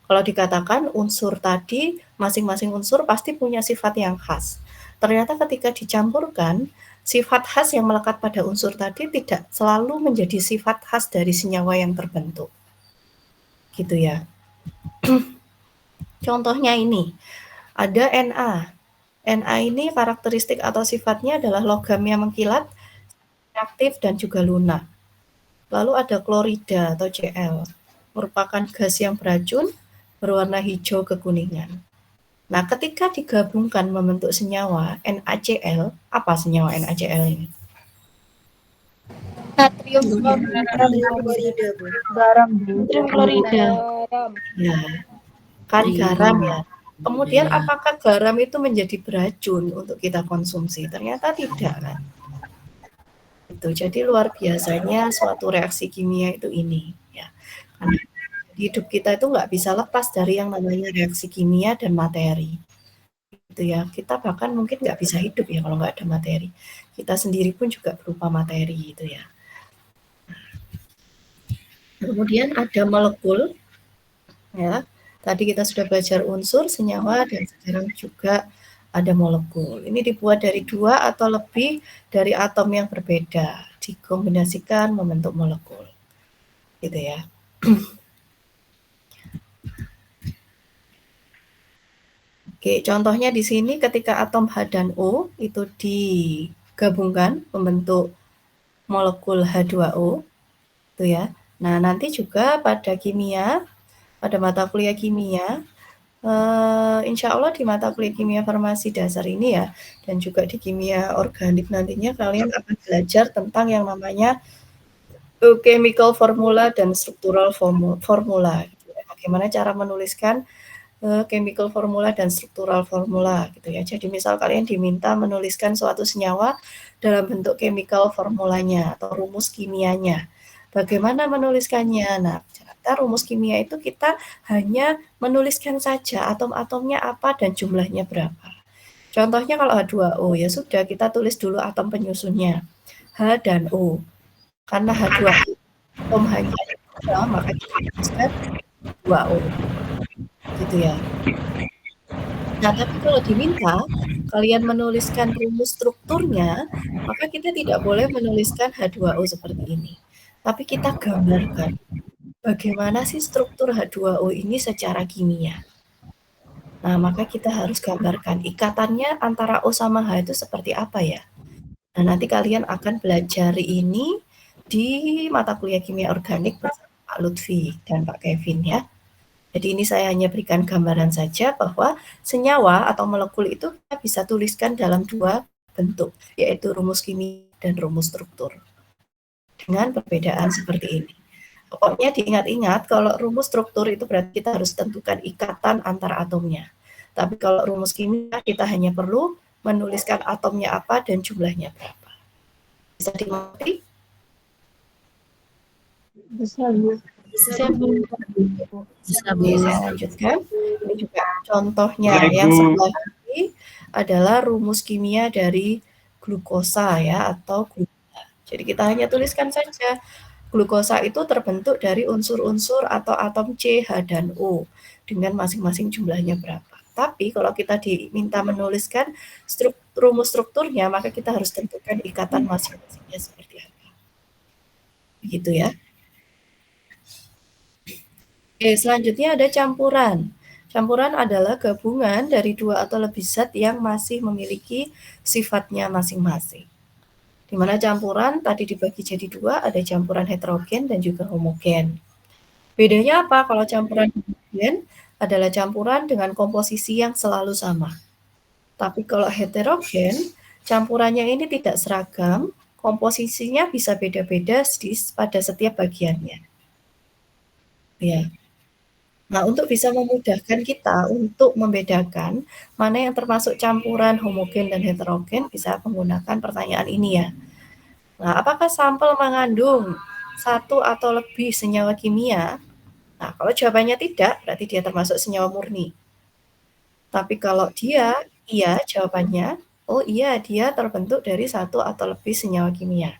Kalau dikatakan unsur tadi, masing-masing unsur pasti punya sifat yang khas. Ternyata ketika dicampurkan, sifat khas yang melekat pada unsur tadi tidak selalu menjadi sifat khas dari senyawa yang terbentuk. Gitu ya. Contohnya ini, ada Na. Na ini karakteristik atau sifatnya adalah logam yang mengkilat, reaktif, dan juga lunak. Lalu ada klorida atau Cl, merupakan gas yang beracun, berwarna hijau kekuningan. Nah, ketika digabungkan membentuk senyawa NaCl, apa senyawa NaCl ini? Natrium Klorida, Bu. garam. Natrium klorida. Ya, kan garam ya. Kemudian apakah garam itu menjadi beracun untuk kita konsumsi? Ternyata tidak kan. Itu jadi luar biasanya suatu reaksi kimia itu ini ya. Karena hidup kita itu nggak bisa lepas dari yang namanya reaksi kimia dan materi. Gitu ya. Kita bahkan mungkin nggak bisa hidup ya kalau nggak ada materi. Kita sendiri pun juga berupa materi gitu ya. Kemudian ada molekul ya. Tadi kita sudah belajar unsur, senyawa, dan sekarang juga ada molekul. Ini dibuat dari 2 atau lebih dari atom yang berbeda, dikombinasikan membentuk molekul. Gitu ya. Oke, contohnya di sini ketika atom H dan O itu digabungkan membentuk molekul H2O, itu ya. Nah, nanti juga pada kimia, pada mata kuliah kimia, insya Allah di mata kuliah kimia farmasi dasar ini ya, dan juga di kimia organik nantinya kalian akan belajar tentang yang namanya chemical formula dan struktural formula. Bagaimana cara menuliskan chemical formula dan struktural formula gitu ya. Jadi misal kalian diminta menuliskan suatu senyawa dalam bentuk chemical formulanya atau rumus kimianya. Bagaimana menuliskannya? Nah, ternyata rumus kimia itu kita hanya menuliskan saja atom-atomnya apa dan jumlahnya berapa. Contohnya kalau H2O ya sudah kita tulis dulu atom penyusunnya. H dan O. Karena H2O atom hanya ada, maka kita tuliskan 2O. Gitu ya. Nah, tapi kalau diminta kalian menuliskan rumus strukturnya, maka kita tidak boleh menuliskan H2O seperti ini. Tapi kita gambarkan bagaimana sih struktur H2O ini secara kimia. Nah, maka kita harus gambarkan ikatannya antara O sama H itu seperti apa ya. Nah, nanti kalian akan belajar ini di mata kuliah kimia organik bersama Pak Lutfi dan Pak Kevin ya. Jadi ini saya hanya berikan gambaran saja bahwa senyawa atau molekul itu kita bisa tuliskan dalam 2 bentuk, yaitu rumus kimia dan rumus struktur. Dengan perbedaan seperti ini. Pokoknya diingat-ingat kalau rumus struktur itu berarti kita harus tentukan ikatan antar atomnya. Tapi kalau rumus kimia kita hanya perlu menuliskan atomnya apa dan jumlahnya berapa. Bisa dimengerti? Bisa, Bu. Bisa, Bu. Saya lanjutkan. Ini juga contohnya yang sebelah kiri adalah rumus kimia dari glukosa ya atau glukosa. Jadi kita hanya tuliskan saja glukosa itu terbentuk dari unsur-unsur atau atom C, H, dan O dengan masing-masing jumlahnya berapa. Tapi kalau kita diminta menuliskan rumus strukturnya, maka kita harus tentukan ikatan masing-masingnya seperti apa. Begitu ya. Oke, selanjutnya ada campuran. Campuran adalah gabungan dari 2 atau lebih zat yang masih memiliki sifatnya masing-masing. Di mana campuran tadi dibagi jadi 2, ada campuran heterogen dan juga homogen. Bedanya apa? Kalau campuran homogen adalah campuran dengan komposisi yang selalu sama. Tapi kalau heterogen, campurannya ini tidak seragam, komposisinya bisa beda-beda pada setiap bagiannya. Ya. Nah, untuk bisa memudahkan kita untuk membedakan mana yang termasuk campuran homogen dan heterogen, bisa menggunakan pertanyaan ini ya. Nah, apakah sampel mengandung 1 atau lebih senyawa kimia? Nah, kalau jawabannya tidak, berarti dia termasuk senyawa murni. Tapi kalau dia iya jawabannya, oh iya dia terbentuk dari 1 atau lebih senyawa kimia.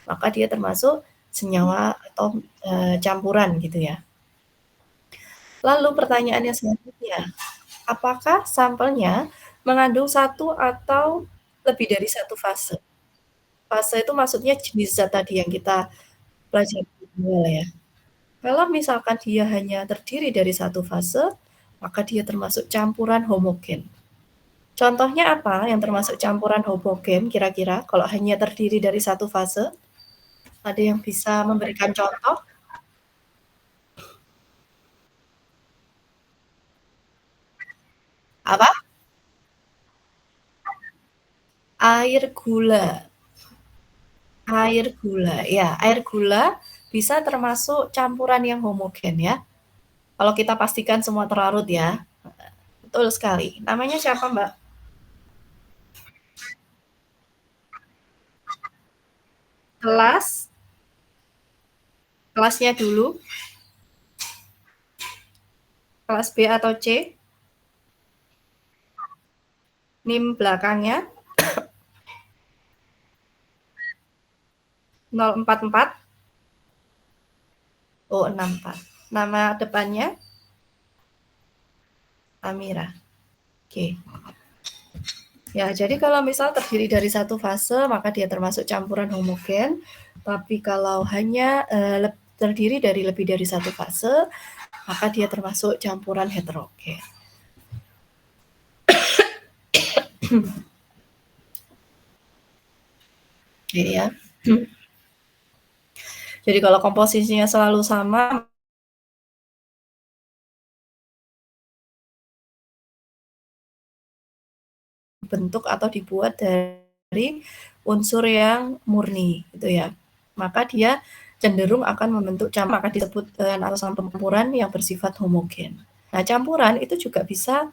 Maka dia termasuk senyawa atau campuran gitu ya. Lalu pertanyaannya selanjutnya, apakah sampelnya mengandung satu atau lebih dari satu fase? Fase itu maksudnya jenis zat tadi yang kita pelajari di awal ya. Kalau misalkan dia hanya terdiri dari satu fase, maka dia termasuk campuran homogen. Contohnya apa yang termasuk campuran homogen kira-kira kalau hanya terdiri dari satu fase? Ada yang bisa memberikan contoh? Apa? Air gula. Air gula, ya. Air gula bisa termasuk campuran yang homogen ya. Kalau kita pastikan semua terlarut ya. Betul sekali. Namanya siapa, Mbak? Kelasnya dulu. Kelas B atau C? NIM belakangnya 044. Oh, 64. Nama depannya Amira. Oke. Ya, jadi kalau misal terdiri dari satu fase, maka dia termasuk campuran homogen. Tapi kalau hanya terdiri dari lebih dari satu fase, maka dia termasuk campuran heterogen. Oke ya. Jadi kalau komposisinya selalu sama, bentuk atau dibuat dari unsur yang murni gitu ya. Maka dia cenderung akan membentuk campuran, maka disebut alasan campuran yang bersifat homogen. Nah, campuran itu juga bisa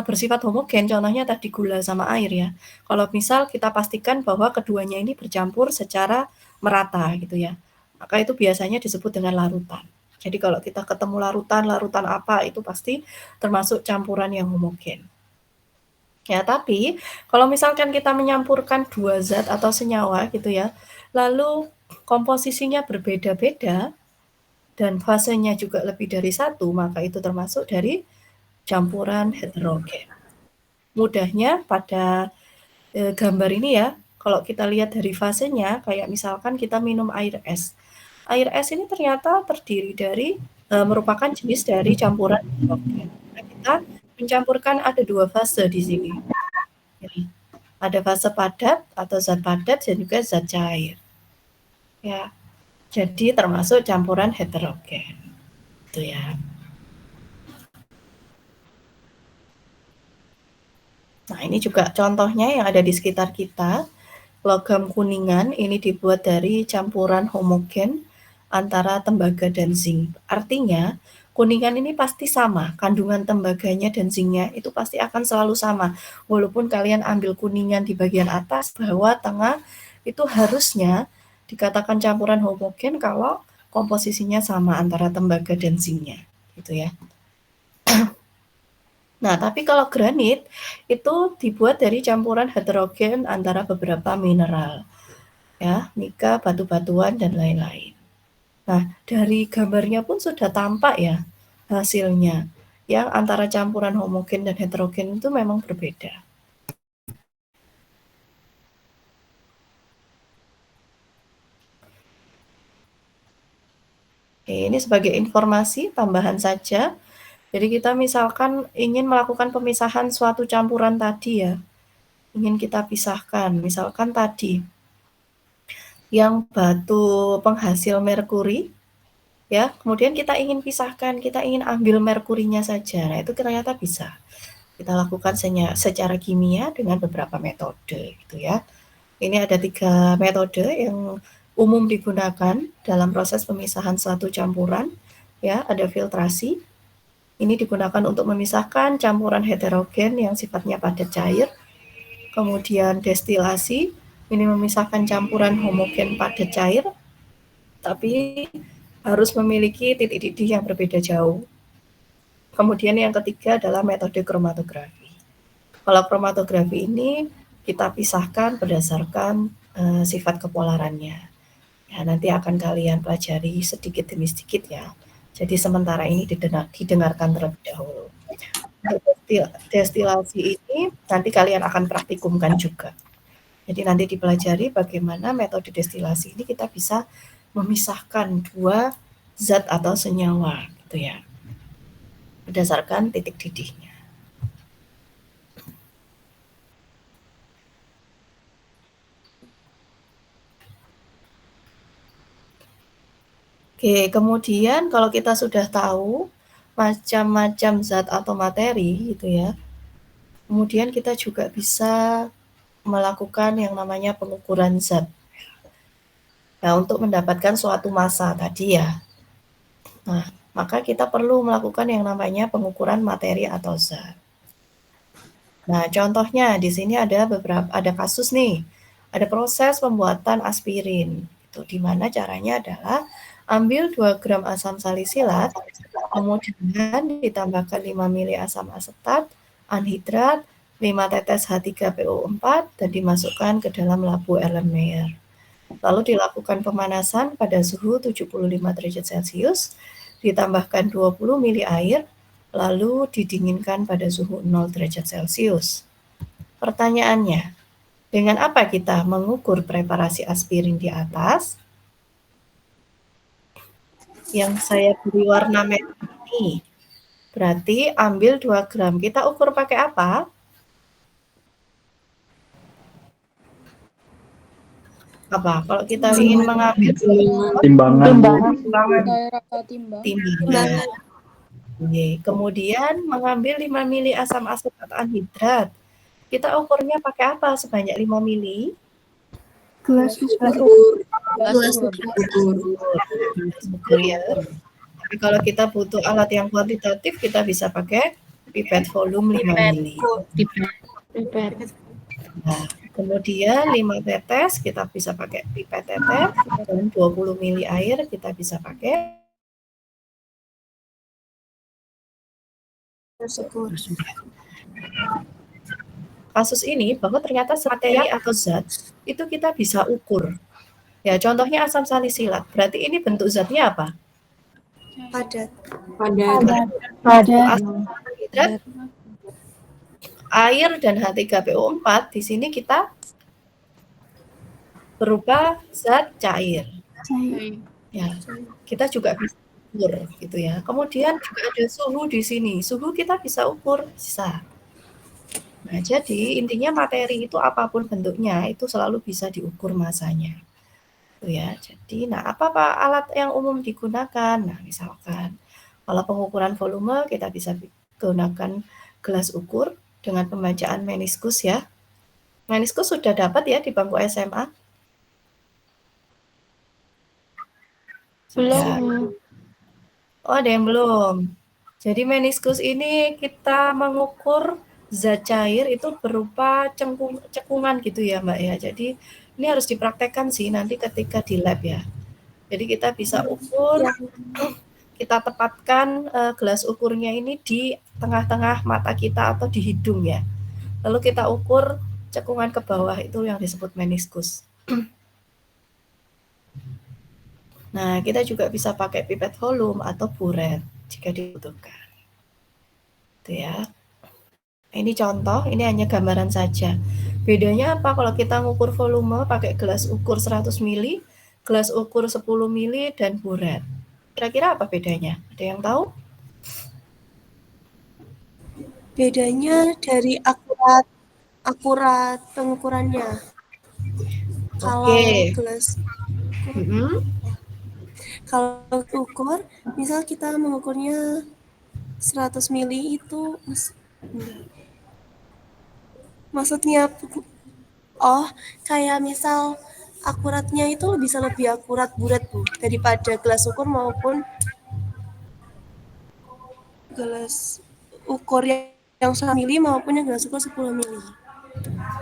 bersifat homogen, contohnya tadi gula sama air ya. Kalau misal kita pastikan bahwa keduanya ini bercampur secara merata gitu ya, maka itu biasanya disebut dengan larutan. Jadi kalau kita ketemu larutan apa, itu pasti termasuk campuran yang homogen. Ya, tapi kalau misalkan kita menyampurkan dua zat atau senyawa gitu ya, lalu komposisinya berbeda-beda dan fasenya juga lebih dari satu, maka itu termasuk dari campuran heterogen. Mudahnya pada gambar ini ya, kalau kita lihat dari fasenya, kayak misalkan kita minum air es. Air es ini ternyata terdiri dari merupakan jenis dari campuran heterogen. Nah, kita mencampurkan ada dua fase di sini. Ada fase padat atau zat padat dan juga zat cair. Ya, jadi termasuk campuran heterogen. Itu ya. Nah, ini juga contohnya yang ada di sekitar kita. Logam kuningan ini dibuat dari campuran homogen antara tembaga dan zinc. Artinya, kuningan ini pasti sama, kandungan tembaganya dan zincnya itu pasti akan selalu sama. Walaupun kalian ambil kuningan di bagian atas, bawah, tengah, itu harusnya dikatakan campuran homogen kalau komposisinya sama antara tembaga dan zincnya. Gitu ya. Nah, tapi kalau granit itu dibuat dari campuran heterogen antara beberapa mineral. Ya, nika, batu-batuan, dan lain-lain. Nah, dari gambarnya pun sudah tampak ya hasilnya. Yang antara campuran homogen dan heterogen itu memang berbeda. Oke, ini sebagai informasi tambahan saja. Jadi kita misalkan ingin melakukan pemisahan suatu campuran tadi ya, ingin kita pisahkan. Misalkan tadi yang batu penghasil merkuri, ya, kemudian kita ingin pisahkan, kita ingin ambil merkurinya saja. Nah, itu ternyata bisa. Kita lakukan secara kimia dengan beberapa metode gitu ya. Ini ada 3 metode yang umum digunakan dalam proses pemisahan suatu campuran. Ya, ada filtrasi. Ini digunakan untuk memisahkan campuran heterogen yang sifatnya padat cair. Kemudian destilasi, ini memisahkan campuran homogen padat cair, tapi harus memiliki titik didih yang berbeda jauh. Kemudian yang ketiga adalah metode kromatografi. Kalau kromatografi ini kita pisahkan berdasarkan sifat kepolarannya. Ya, nanti akan kalian pelajari sedikit demi sedikit ya. Jadi sementara ini didengarkan terlebih dahulu. Untuk destilasi ini nanti kalian akan praktikumkan juga. Jadi nanti dipelajari bagaimana metode destilasi ini kita bisa memisahkan dua zat atau senyawa gitu ya, berdasarkan titik didihnya. Oke, kemudian kalau kita sudah tahu macam-macam zat atau materi gitu ya, kemudian kita juga bisa melakukan yang namanya pengukuran zat. Nah, untuk mendapatkan suatu massa tadi ya. Nah, maka kita perlu melakukan yang namanya pengukuran materi atau zat. Nah, contohnya di sini ada kasus nih. Ada proses pembuatan aspirin. Itu di mana caranya adalah ambil 2 gram asam salisilat, kemudian ditambahkan 5 mili asam asetat, anhidrat, 5 tetes H3PO4 dan dimasukkan ke dalam labu Erlenmeyer. Lalu dilakukan pemanasan pada suhu 75 derajat Celcius, ditambahkan 20 mili air, lalu didinginkan pada suhu 0 derajat Celcius. Pertanyaannya, dengan apa kita mengukur preparasi aspirin di atas? Yang saya beri warna merah ini, berarti ambil 2 gram. Kita ukur pakai apa? Apa? Kalau kita ingin mengambil Timbangan. timbangan. Kemudian mengambil 5 mili asam asetat anhidrat. Kita ukurnya pakai apa sebanyak 5 mili? Gelas ukur ya. Tapi kalau kita butuh alat yang kuantitatif, kita bisa pakai pipet volume 5 mili. Nah, kemudian 5 tetes kita bisa pakai pipet tetes, dan 20 mili air kita bisa pakai kasus ini bahwa ternyata materi atau zat itu kita bisa ukur. Ya, contohnya asam salisilat. Berarti ini bentuk zatnya apa? Padat. Asam hidrat, air dan H3PO4 di sini kita berupa zat cair. Ya, kita juga bisa ukur gitu ya. Kemudian juga ada suhu di sini. Suhu kita bisa ukur, bisa. Nah, jadi intinya materi itu apapun bentuknya itu selalu bisa diukur massanya. Itu ya. Jadi, nah apa alat yang umum digunakan? Nah, misalkan kalau pengukuran volume kita bisa gunakan gelas ukur dengan pembacaan meniskus ya. Meniskus sudah dapat ya di bangku SMA? Belum. Oh, ada yang belum. Jadi meniskus ini kita mengukur zat cair itu berupa cekungan gitu ya Mbak ya. Jadi ini harus dipraktekkan sih nanti ketika di lab ya. Jadi kita bisa ukur, kita tepatkan gelas ukurnya ini di tengah-tengah mata kita atau di hidung ya. Lalu kita ukur cekungan ke bawah, itu yang disebut meniskus. Nah, kita juga bisa pakai pipet volume atau buret jika dibutuhkan. Itu ya. Ini contoh, ini hanya gambaran saja. Bedanya apa kalau kita ngukur volume pakai gelas ukur 100 mili, gelas ukur 10 mili, dan buret. Kira-kira apa bedanya? Ada yang tahu? Bedanya dari akurat pengukurannya. Kalau gelas kalau ukur, misal kita mengukurnya 100 mili itu maksudnya kayak misal akuratnya itu bisa lebih akurat buret Bu daripada gelas ukur maupun gelas ukur yang 100 mili maupun yang gelas ukur 10 mili.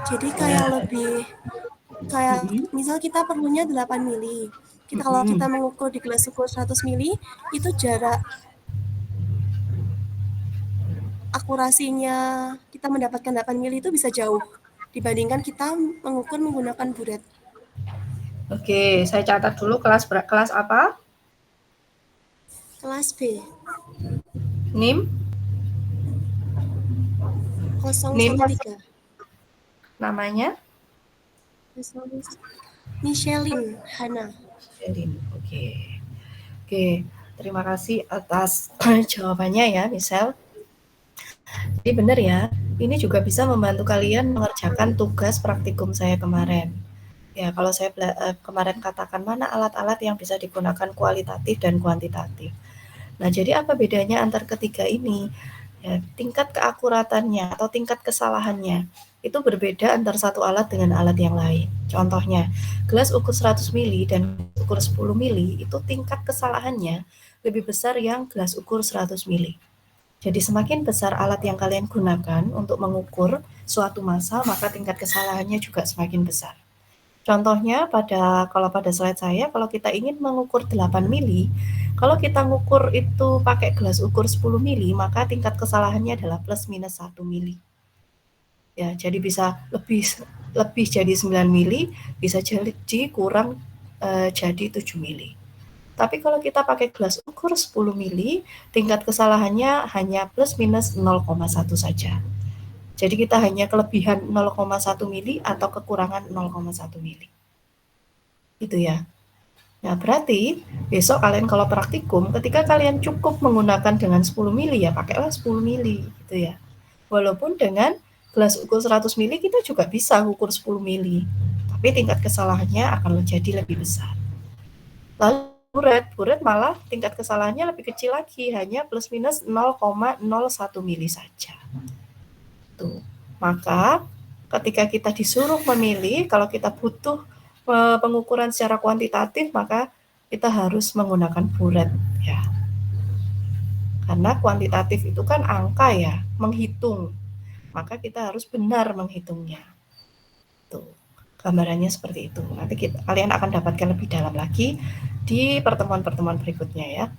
Jadi kayak lebih kayak misal kita perlunya 8 mili. Kalau kita mengukur di gelas ukur 100 mili itu jarak akurasinya kita mendapatkan 8 mili itu bisa jauh dibandingkan kita mengukur menggunakan buret. Oke, saya catat dulu kelas apa? Kelas B. Name? 013. Namanya? Michelin Hana. Shelin. Oke. Oke, terima kasih atas jawabannya ya, Michelle. Jadi benar ya, ini juga bisa membantu kalian mengerjakan tugas praktikum saya kemarin. Ya, kalau saya kemarin katakan mana alat-alat yang bisa digunakan kualitatif dan kuantitatif. Nah, jadi apa bedanya antar ketiga ini? Ya, tingkat keakuratannya atau tingkat kesalahannya itu berbeda antara satu alat dengan alat yang lain. Contohnya, gelas ukur 100 mili dan ukur 10 mili itu tingkat kesalahannya lebih besar yang gelas ukur 100 mili. Jadi semakin besar alat yang kalian gunakan untuk mengukur suatu massa, maka tingkat kesalahannya juga semakin besar. Contohnya kalau pada slide saya, kalau kita ingin mengukur 8 mili, kalau kita mengukur itu pakai gelas ukur 10 mili, maka tingkat kesalahannya adalah plus minus 1 mili. Ya, jadi bisa lebih jadi 9 mili, bisa jadi kurang jadi 7 mili. Tapi kalau kita pakai gelas ukur 10 mili, tingkat kesalahannya hanya plus minus 0,1 saja. Jadi kita hanya kelebihan 0,1 mili atau kekurangan 0,1 mili. Itu ya. Nah, berarti besok kalian kalau praktikum, ketika kalian cukup menggunakan dengan 10 mili, ya pakailah 10 mili. Gitu ya. Walaupun dengan gelas ukur 100 mili, kita juga bisa ukur 10 mili. Tapi tingkat kesalahannya akan menjadi lebih besar. Lalu buret malah tingkat kesalahannya lebih kecil lagi, hanya plus minus 0,01 mili saja. Tuh. Maka ketika kita disuruh memilih, kalau kita butuh pengukuran secara kuantitatif, maka kita harus menggunakan buret ya. Karena kuantitatif itu kan angka ya, menghitung. Maka kita harus benar menghitungnya. Tuh. Gambarannya seperti itu. Nanti kalian akan dapatkan lebih dalam lagi di pertemuan-pertemuan berikutnya ya.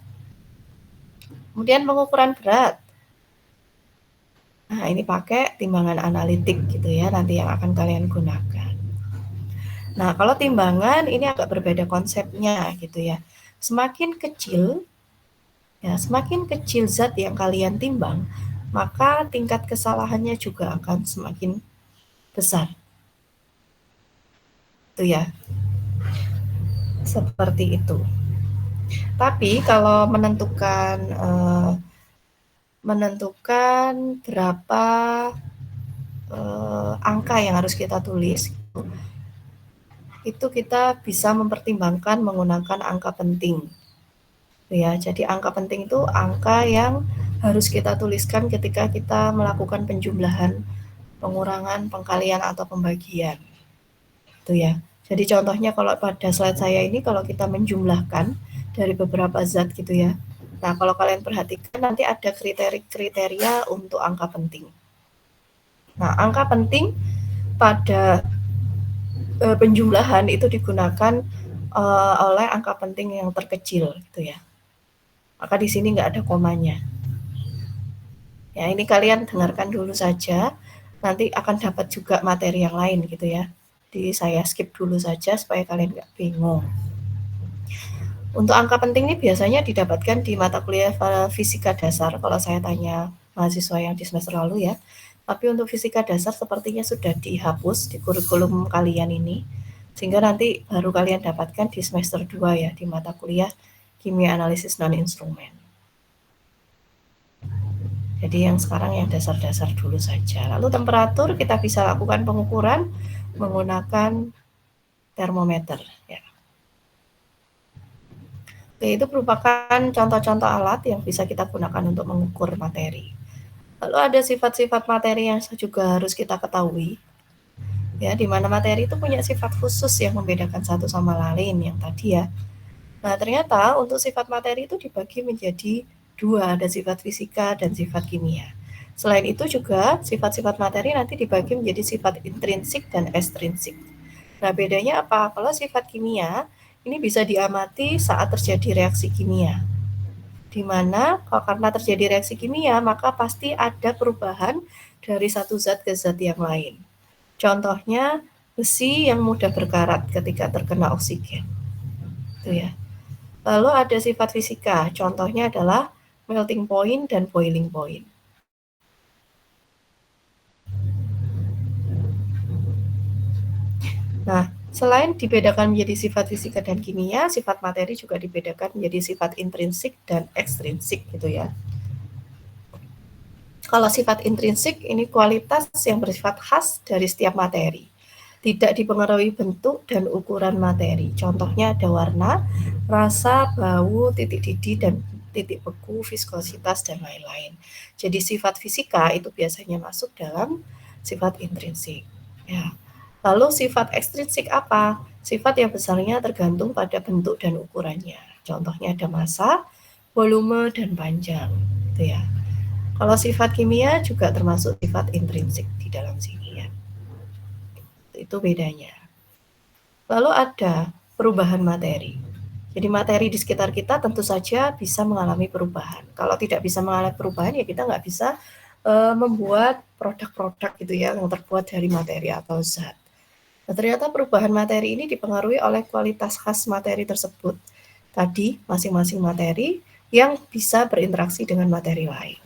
Kemudian pengukuran berat. Nah, ini pakai timbangan analitik gitu ya, nanti yang akan kalian gunakan. Nah, kalau timbangan ini agak berbeda konsepnya gitu ya. Semakin kecil zat yang kalian timbang, maka tingkat kesalahannya juga akan semakin besar. Itu ya. Seperti itu. Tapi kalau menentukan berapa angka yang harus kita tulis, itu kita bisa mempertimbangkan menggunakan angka penting. Ya, jadi angka penting itu angka yang harus kita tuliskan ketika kita melakukan penjumlahan, pengurangan, pengkalian atau pembagian. Itu ya. Jadi contohnya kalau pada slide saya ini, kalau kita menjumlahkan dari beberapa zat gitu ya. Nah, kalau kalian perhatikan nanti ada kriteria untuk angka penting. Nah, angka penting pada penjumlahan itu digunakan oleh angka penting yang terkecil gitu ya. Maka di sini nggak ada komanya. Ya, ini kalian dengarkan dulu saja. Nanti akan dapat juga materi yang lain gitu ya. Jadi saya skip dulu saja supaya kalian nggak bingung. Untuk angka penting ini biasanya didapatkan di mata kuliah fisika dasar kalau saya tanya mahasiswa yang di semester lalu ya. Tapi untuk fisika dasar sepertinya sudah dihapus di kurikulum kalian ini. Sehingga nanti baru kalian dapatkan di semester 2 ya, di mata kuliah kimia analisis non-instrumen. Jadi yang sekarang yang dasar-dasar dulu saja. Lalu temperatur kita bisa lakukan pengukuran menggunakan termometer ya. Oke, itu merupakan contoh-contoh alat yang bisa kita gunakan untuk mengukur materi. Lalu ada sifat-sifat materi yang juga harus kita ketahui. Ya, di mana materi itu punya sifat khusus yang membedakan satu sama lain yang tadi ya. Nah, ternyata untuk sifat materi itu dibagi menjadi dua, ada sifat fisika dan sifat kimia. Selain itu juga sifat-sifat materi nanti dibagi menjadi sifat intrinsik dan ekstrinsik. Nah, bedanya apa? Kalau sifat kimia ini bisa diamati saat terjadi reaksi kimia. Di mana karena terjadi reaksi kimia, maka pasti ada perubahan dari satu zat ke zat yang lain. Contohnya besi yang mudah berkarat ketika terkena oksigen. Itu ya. Lalu ada sifat fisika, contohnya adalah melting point dan boiling point. Nah, selain dibedakan menjadi sifat fisika dan kimia, sifat materi juga dibedakan menjadi sifat intrinsik dan ekstrinsik gitu ya. Kalau sifat intrinsik ini kualitas yang bersifat khas dari setiap materi. Tidak dipengaruhi bentuk dan ukuran materi. Contohnya ada warna, rasa, bau, titik didih, dan titik beku, viskositas, dan lain-lain. Jadi sifat fisika itu biasanya masuk dalam sifat intrinsik. Ya. Lalu sifat ekstrinsik apa? Sifat yang besarnya tergantung pada bentuk dan ukurannya. Contohnya ada massa, volume, dan panjang. Gitu ya. Kalau sifat kimia juga termasuk sifat intrinsik di dalam sini ya. Itu bedanya. Lalu ada perubahan materi. Jadi materi di sekitar kita tentu saja bisa mengalami perubahan. Kalau tidak bisa mengalami perubahan ya kita nggak bisa membuat produk-produk gitu ya yang terbuat dari materi atau zat. Nah, ternyata perubahan materi ini dipengaruhi oleh kualitas khas materi tersebut. Tadi masing-masing materi yang bisa berinteraksi dengan materi lain.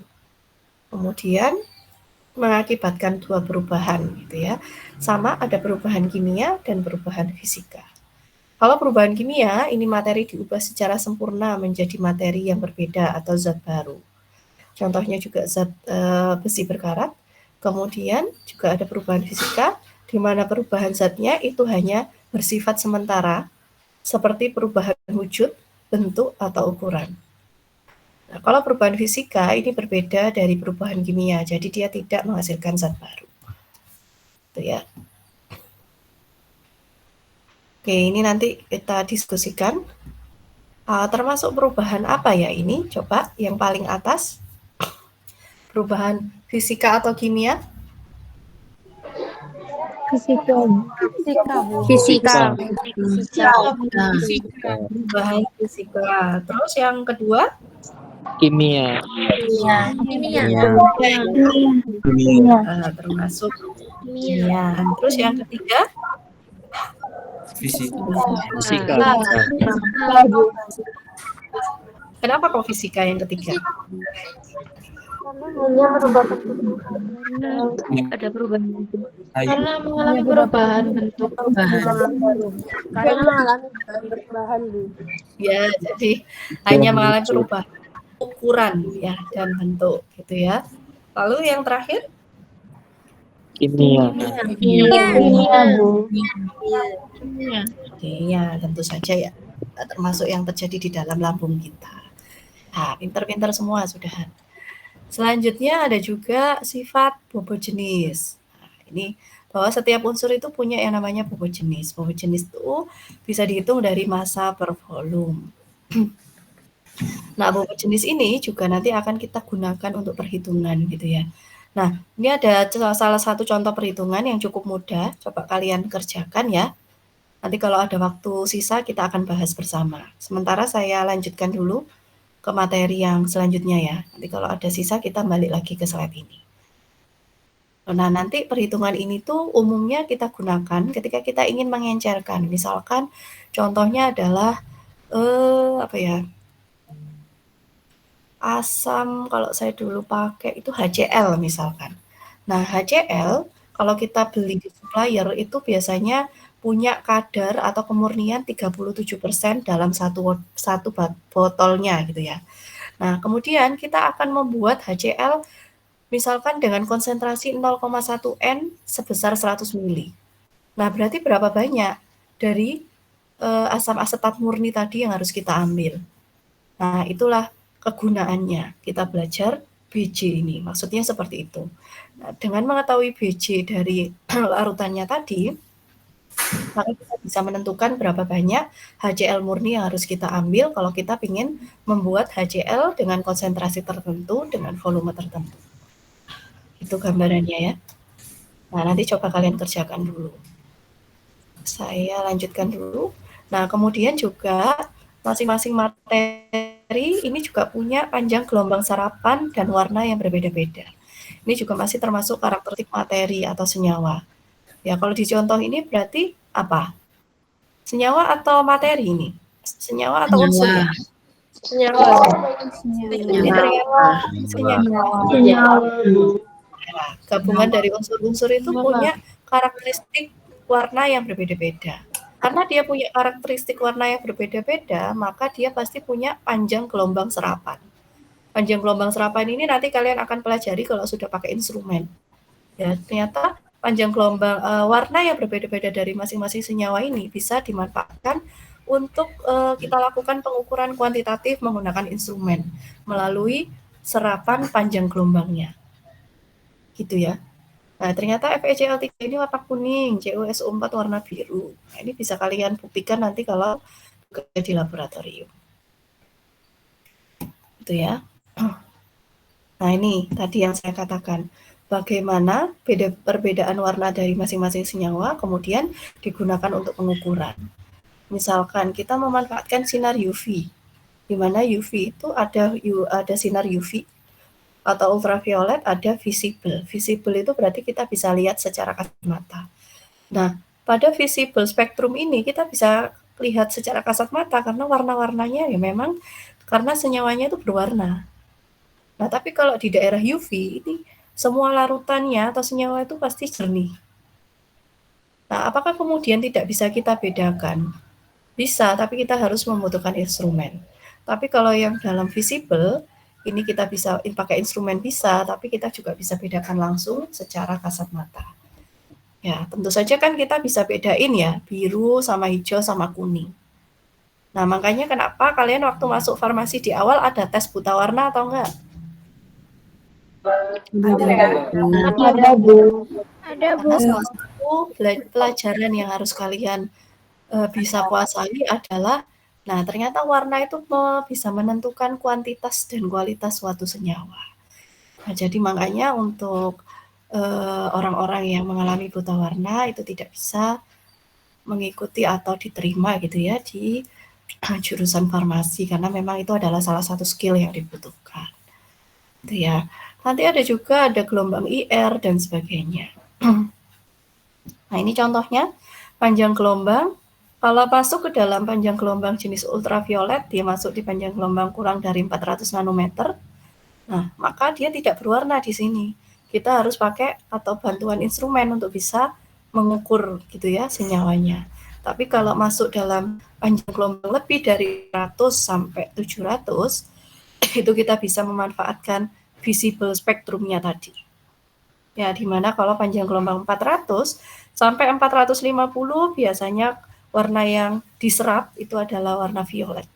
Kemudian mengakibatkan dua perubahan gitu ya. Sama ada perubahan kimia dan perubahan fisika. Kalau perubahan kimia, ini materi diubah secara sempurna menjadi materi yang berbeda atau zat baru. Contohnya juga zat besi berkarat. Kemudian juga ada perubahan fisika, di mana perubahan zatnya itu hanya bersifat sementara, seperti perubahan wujud, bentuk, atau ukuran. Nah, kalau perubahan fisika ini berbeda dari perubahan kimia, jadi dia tidak menghasilkan zat baru. Itu ya. Oke, ini nanti kita diskusikan. Termasuk perubahan apa ya ini? Coba yang paling atas. Perubahan fisika atau kimia? Fisika. Fisika. Perubahan fisika. Terus yang kedua? Kimia. Termasuk kimia. Terus yang ketiga? Fisika. Kenapa kok fisika yang ketiga? Hanya merubah bentuk. Ada perubahan bentuk. Karena mengalami perubahan bentuk. Karena mengalami perubahan Bu. Ya, jadi hanya mengalami perubahan ukuran ya dan bentuk gitu ya. Lalu yang terakhir? Kimia. Kimia Bu. Ya, tentu saja ya. Termasuk yang terjadi di dalam lambung kita. Nah, pintar-pintar semua sudah. Selanjutnya ada juga sifat bobot jenis. Nah, ini bahwa setiap unsur itu punya yang namanya bobot jenis. Bobot jenis itu bisa dihitung dari massa per volume. Nah, bobot jenis ini juga nanti akan kita gunakan untuk perhitungan gitu ya. Nah, ini ada salah satu contoh perhitungan yang cukup mudah. Coba kalian kerjakan ya. Nanti kalau ada waktu sisa kita akan bahas bersama. Sementara saya lanjutkan dulu ke materi yang selanjutnya ya. Nanti kalau ada sisa kita balik lagi ke slide ini. Nah, nanti perhitungan ini tuh umumnya kita gunakan ketika kita ingin mengencerkan. Misalkan contohnya adalah asam, kalau saya dulu pakai itu HCl misalkan. Nah, HCl kalau kita beli di supplier itu biasanya punya kadar atau kemurnian 37% dalam satu botolnya gitu ya. Nah, kemudian kita akan membuat HCl misalkan dengan konsentrasi 0,1 N sebesar 100 mili. Nah, berarti berapa banyak dari asam asetat murni tadi yang harus kita ambil. Nah, itulah kegunaannya. Kita belajar BJ ini, maksudnya seperti itu. Nah, dengan mengetahui BJ dari larutannya tadi, maka kita bisa menentukan berapa banyak HCl murni yang harus kita ambil kalau kita ingin membuat HCl dengan konsentrasi tertentu, dengan volume tertentu. Itu gambarannya ya. Nah, nanti coba kalian kerjakan dulu. Saya lanjutkan dulu. Nah, kemudian juga masing-masing materi ini juga punya panjang gelombang serapan dan warna yang berbeda-beda. Ini juga masih termasuk karakteristik materi atau senyawa. Ya, kalau di contoh ini berarti apa? Senyawa atau materi ini? Senyawa atau unsur ya? Senyawa. Ini ternyata senyawa. Senyawa, Bu. Nah, gabungan dari unsur-unsur itu punya karakteristik warna yang berbeda-beda. Karena dia punya karakteristik warna yang berbeda-beda, maka dia pasti punya panjang gelombang serapan. Panjang gelombang serapan ini nanti kalian akan pelajari kalau sudah pakai instrumen. Ya, ternyata panjang gelombang warna yang berbeda-beda dari masing-masing senyawa ini bisa dimanfaatkan untuk kita lakukan pengukuran kuantitatif menggunakan instrumen melalui serapan panjang gelombangnya. Gitu ya. Nah, ternyata FeCl3 ini warna kuning, CuSO4 warna biru. Nah, ini bisa kalian buktikan nanti kalau bekerja di laboratorium. Itu ya. Nah, ini tadi yang saya katakan. Bagaimana perbedaan warna dari masing-masing senyawa kemudian digunakan untuk pengukuran. Misalkan kita memanfaatkan sinar UV, di mana UV itu ada sinar UV atau ultraviolet, ada visible. Visible itu berarti kita bisa lihat secara kasat mata. Nah, pada visible spektrum ini kita bisa lihat secara kasat mata karena warna-warnanya ya memang karena senyawanya itu berwarna. Nah, tapi kalau di daerah UV ini semua larutannya atau senyawa itu pasti jernih. Nah, apakah kemudian tidak bisa kita bedakan? Bisa, tapi kita harus membutuhkan instrumen. Tapi kalau yang dalam visible, ini kita bisa pakai instrumen bisa, tapi kita juga bisa bedakan langsung secara kasat mata. Ya, tentu saja kan kita bisa bedain ya, biru sama hijau sama kuning. Nah, makanya kenapa kalian waktu masuk farmasi di awal ada tes buta warna atau enggak? Ada, Bu. Karena salah satu pelajaran yang harus kalian bisa kuasai adalah, nah ternyata warna itu bisa menentukan kuantitas dan kualitas suatu senyawa. Nah, jadi makanya untuk orang-orang yang mengalami buta warna itu tidak bisa mengikuti atau diterima gitu ya di jurusan farmasi karena memang itu adalah salah satu skill yang dibutuhkan. Gitu ya. Nanti ada juga ada gelombang IR dan sebagainya. Nah, ini contohnya panjang gelombang. Kalau masuk ke dalam panjang gelombang jenis ultraviolet, dia masuk di panjang gelombang kurang dari 400 nanometer. Nah, maka dia tidak berwarna di sini. Kita harus pakai atau bantuan instrumen untuk bisa mengukur gitu ya senyawanya. Tapi kalau masuk dalam panjang gelombang lebih dari 100 sampai 700, itu kita bisa memanfaatkan visible spektrumnya tadi. Ya, di mana kalau panjang gelombang 400 sampai 450 biasanya warna yang diserap itu adalah warna violet.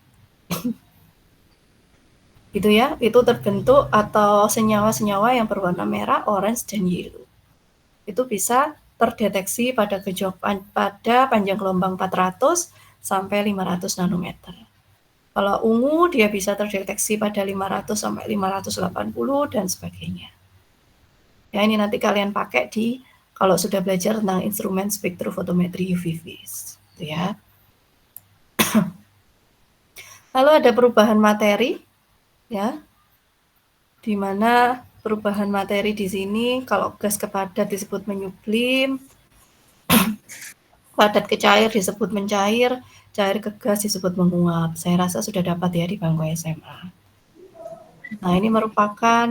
Gitu ya, itu terbentuk atau senyawa-senyawa yang berwarna merah, orange, dan yellow. Itu bisa terdeteksi pada panjang gelombang 400 sampai 500 nanometer. Kalau ungu dia bisa terdeteksi pada 500 sampai 580 dan sebagainya. Ya, ini nanti kalian pakai kalau sudah belajar tentang instrumen spektrofotometri UV phase, gitu ya. Lalu ada perubahan materi, ya, di mana perubahan materi di sini kalau gas ke padat disebut menyublim, padat ke cair disebut mencair, cair ke gas disebut menguap. Saya rasa sudah dapat ya di bangku SMA. Nah, ini merupakan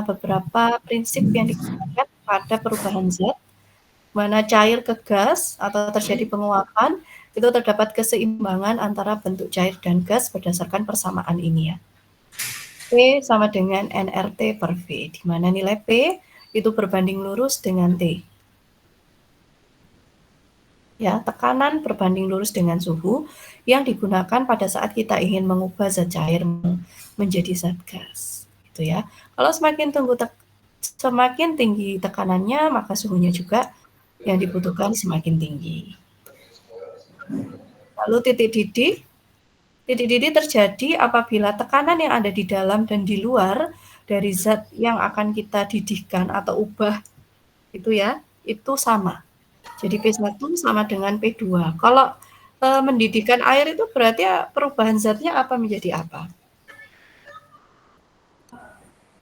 beberapa prinsip yang digunakan pada perubahan zat, mana cair ke gas atau terjadi penguapan, itu terdapat keseimbangan antara bentuk cair dan gas berdasarkan persamaan ini ya. P sama dengan nRT per V, di mana nilai P itu berbanding lurus dengan T. Ya, tekanan berbanding lurus dengan suhu yang digunakan pada saat kita ingin mengubah zat cair menjadi zat gas. Gitu ya. Kalau semakin tinggi tekanannya, maka suhunya juga yang dibutuhkan semakin tinggi. Lalu titik didih terjadi apabila tekanan yang ada di dalam dan di luar dari zat yang akan kita didihkan atau ubah itu ya, itu sama. Jadi P1 sama dengan P2. Kalau mendidihkan air itu berarti perubahan zatnya apa menjadi apa?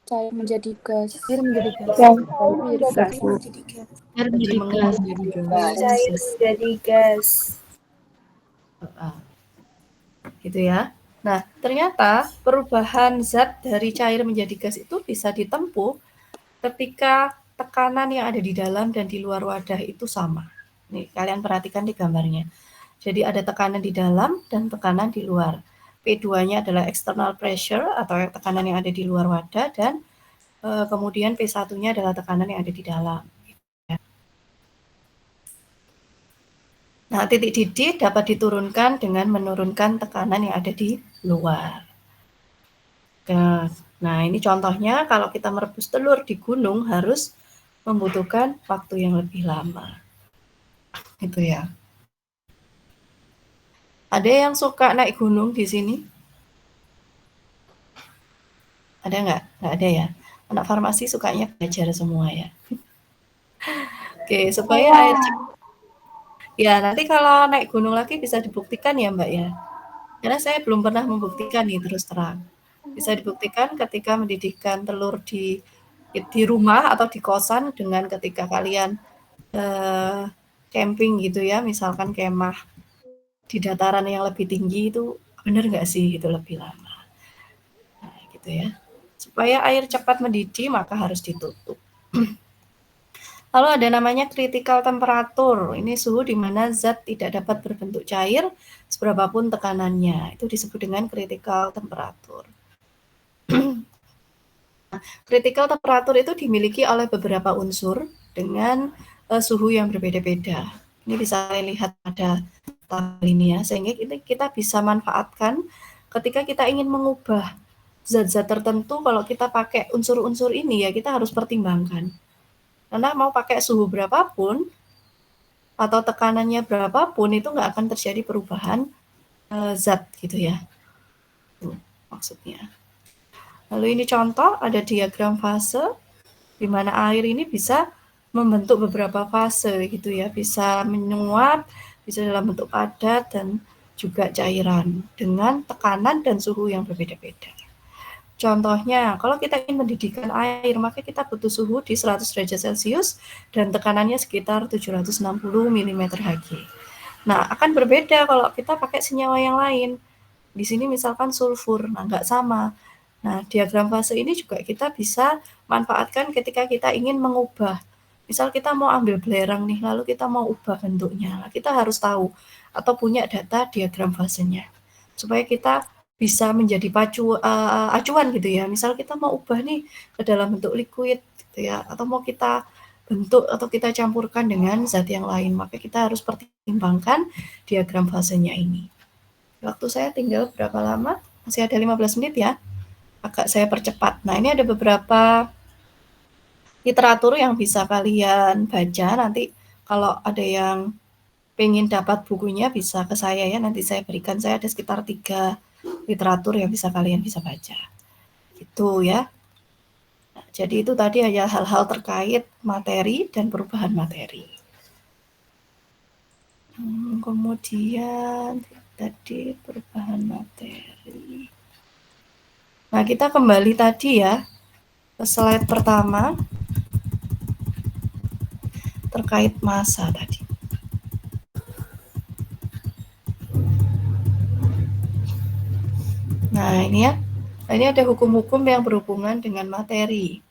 Cair menjadi gas. Cair menjadi gas. Cair menjadi gas. gitu ya. Nah, ternyata perubahan zat dari cair menjadi gas itu bisa ditempuh ketika tekanan yang ada di dalam dan di luar wadah itu sama. Nih, kalian perhatikan di gambarnya. Jadi ada tekanan di dalam dan tekanan di luar. P2-nya adalah external pressure atau tekanan yang ada di luar wadah, dan kemudian P1-nya adalah tekanan yang ada di dalam. Nah, titik didih dapat diturunkan dengan menurunkan tekanan yang ada di luar. Nah, ini contohnya kalau kita merebus telur di gunung harus membutuhkan waktu yang lebih lama. Itu ya. Ada yang suka naik gunung di sini? Ada nggak? Nggak ada ya. Anak farmasi sukanya belajar semua ya. Oke, supaya air cepat. Ya, nanti kalau naik gunung lagi bisa dibuktikan ya Mbak ya. Karena saya belum pernah membuktikan nih terus terang. Bisa dibuktikan ketika mendidihkan telur di rumah atau di kosan dengan ketika kalian camping gitu ya, misalkan kemah di dataran yang lebih tinggi itu benar nggak sih itu lebih lama. Nah, gitu ya. Supaya air cepat mendidih maka harus ditutup. Lalu ada namanya critical temperature. Ini suhu di mana zat tidak dapat berbentuk cair seberapapun tekanannya. Itu disebut dengan critical temperature. Critical temperature itu dimiliki oleh beberapa unsur dengan suhu yang berbeda-beda. Ini bisa lihat pada tabel ini ya, sehingga kita bisa manfaatkan ketika kita ingin mengubah zat-zat tertentu. Kalau kita pakai unsur-unsur ini ya kita harus pertimbangkan. Karena mau pakai suhu berapapun atau tekanannya berapapun itu nggak akan terjadi perubahan zat gitu ya. Tuh, maksudnya. Lalu ini contoh ada diagram fase di mana air ini bisa membentuk beberapa fase gitu ya, bisa menyuap, bisa dalam bentuk padat dan juga cairan dengan tekanan dan suhu yang berbeda-beda. Contohnya, kalau kita ingin mendidihkan air, maka kita butuh suhu di 100 derajat Celcius dan tekanannya sekitar 760 mmHg. Nah, akan berbeda kalau kita pakai senyawa yang lain. Di sini misalkan sulfur, nah nggak sama. Nah, diagram fase ini juga kita bisa manfaatkan ketika kita ingin mengubah. Misal kita mau ambil belerang nih, lalu kita mau ubah bentuknya. Nah, kita harus tahu atau punya data diagram fasenya. Supaya kita bisa menjadi acuan gitu ya. Misal kita mau ubah nih ke dalam bentuk liquid gitu ya, atau mau kita bentuk atau kita campurkan dengan zat yang lain, maka kita harus pertimbangkan diagram fasenya ini. Waktu saya tinggal berapa lama? Masih ada 15 menit ya. Agak saya percepat. Nah, ini ada beberapa literatur yang bisa kalian baca. Nanti kalau ada yang pengen dapat bukunya bisa ke saya ya. Nanti saya berikan, saya ada sekitar 3 literatur yang kalian bisa baca. Gitu ya. Nah, jadi itu tadi hanya hal-hal terkait materi dan perubahan materi. Kemudian tadi perubahan materi. Nah, kita kembali tadi ya ke slide pertama terkait massa tadi. Nah, ini ya. Ini ada hukum-hukum yang berhubungan dengan materi.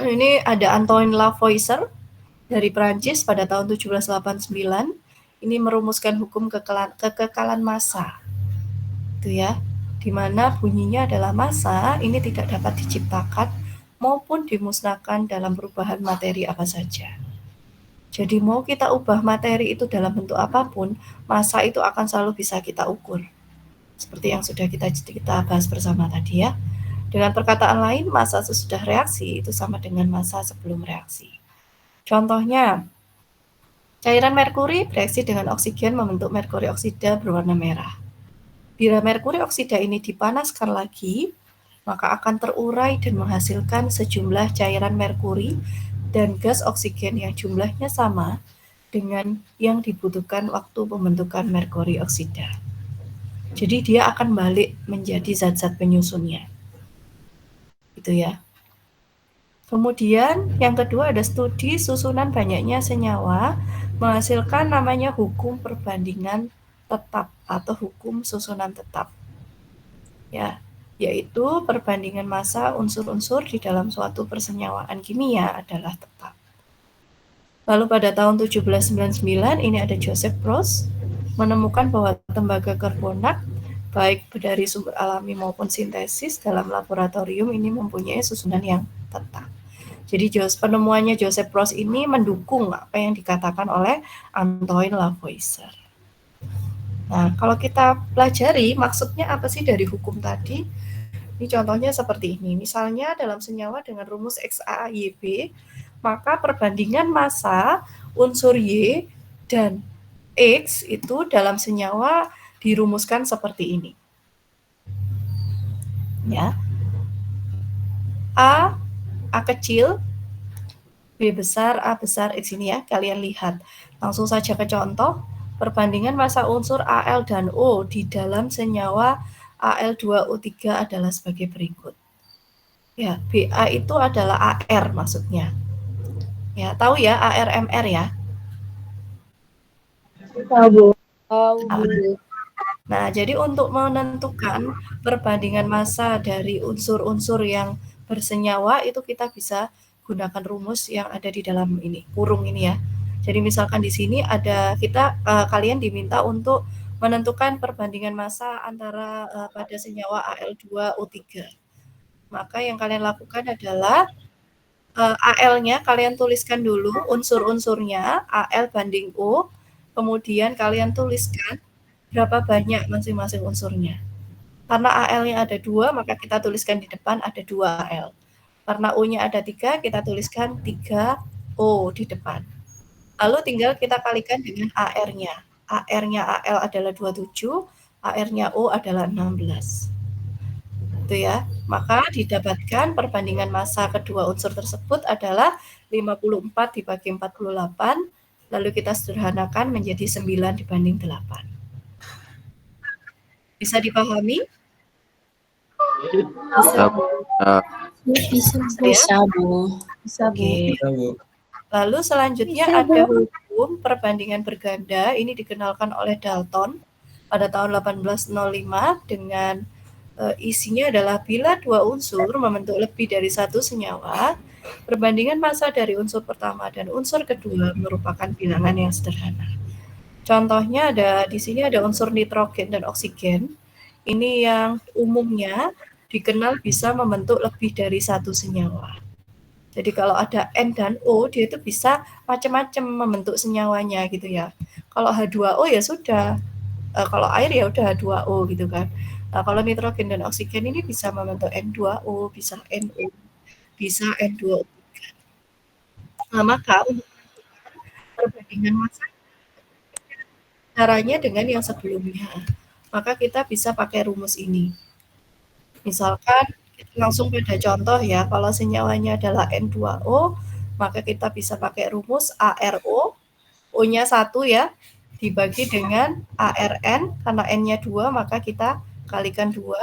Ini ada Antoine Lavoisier dari Prancis pada tahun 1789. Ini merumuskan hukum kekekalan massa. Itu ya. Di mana bunyinya adalah massa ini tidak dapat diciptakan maupun dimusnahkan dalam perubahan materi apa saja. Jadi mau kita ubah materi itu dalam bentuk apapun, massa itu akan selalu bisa kita ukur. Seperti yang sudah kita bahas bersama tadi ya. Dengan perkataan lain, massa sesudah reaksi itu sama dengan massa sebelum reaksi. Contohnya, cairan merkuri bereaksi dengan oksigen membentuk merkuri oksida berwarna merah. Bila merkuri oksida ini dipanaskan lagi, maka akan terurai dan menghasilkan sejumlah cairan merkuri dan gas oksigen yang jumlahnya sama dengan yang dibutuhkan waktu pembentukan merkuri oksida. Jadi dia akan balik menjadi zat-zat penyusunnya. Gitu ya. Kemudian yang kedua ada studi susunan banyaknya senyawa menghasilkan namanya hukum perbandingan tetap atau hukum susunan tetap. Ya, yaitu perbandingan massa unsur-unsur di dalam suatu persenyawaan kimia adalah tetap. Lalu pada tahun 1799 ini ada Joseph Proust menemukan bahwa tembaga karbonat baik dari sumber alami maupun sintesis dalam laboratorium ini mempunyai susunan yang tetap. Jadi penemuannya Joseph Proust ini mendukung apa yang dikatakan oleh Antoine Lavoisier. Nah, kalau kita pelajari maksudnya apa sih dari hukum tadi? Ini contohnya seperti ini. Misalnya dalam senyawa dengan rumus XaYB, maka perbandingan massa unsur Y dan X itu dalam senyawa dirumuskan seperti ini. Ya. A kecil, B besar, A besar, X ini ya, kalian lihat. Langsung saja ke contoh, perbandingan massa unsur Al dan O di dalam senyawa Al2O3 adalah sebagai berikut. Ya, Ba itu adalah Ar maksudnya. Ya, tahu ya ARMR ya? Tahu. Nah, jadi untuk menentukan perbandingan massa dari unsur-unsur yang bersenyawa itu kita bisa gunakan rumus yang ada di dalam ini, kurung ini ya. Jadi misalkan di sini ada kalian diminta untuk menentukan perbandingan massa antara pada senyawa Al2O3. Maka yang kalian lakukan adalah Al-nya kalian tuliskan dulu unsur-unsurnya, Al banding O, kemudian kalian tuliskan berapa banyak masing-masing unsurnya. Karena Al-nya ada 2, maka kita tuliskan di depan ada 2 Al. Karena O-nya ada 3, kita tuliskan 3 O di depan. Lalu tinggal kita kalikan dengan AR-nya. AR-nya Al adalah 27, AR-nya O adalah 16. Itu ya. Maka didapatkan perbandingan massa kedua unsur tersebut adalah 54 dibagi 48, lalu kita sederhanakan menjadi 9 dibanding 8. Bisa dipahami? Bisa, Bu. Oke. Lalu selanjutnya ada hukum perbandingan berganda. Ini dikenalkan oleh Dalton pada tahun 1805 dengan isinya adalah bila dua unsur membentuk lebih dari satu senyawa, perbandingan massa dari unsur pertama dan unsur kedua merupakan bilangan yang sederhana. Contohnya di sini ada unsur nitrogen dan oksigen. Ini yang umumnya dikenal bisa membentuk lebih dari satu senyawa. Jadi kalau ada N dan O, dia itu bisa macam-macam membentuk senyawanya gitu ya. Kalau H2O ya sudah, kalau air ya udah H2O gitu kan. Nah, kalau nitrogen dan oksigen ini bisa membentuk N2O, bisa NO, bisa N2O3. Nah, maka untuk perbandingan massa caranya dengan yang sebelumnya. Maka kita bisa pakai rumus ini. Misalkan langsung pada contoh ya, kalau senyawanya adalah N2O, maka kita bisa pakai rumus ARO, O-nya 1 ya, dibagi dengan ARN, karena N-nya 2, maka kita kalikan 2,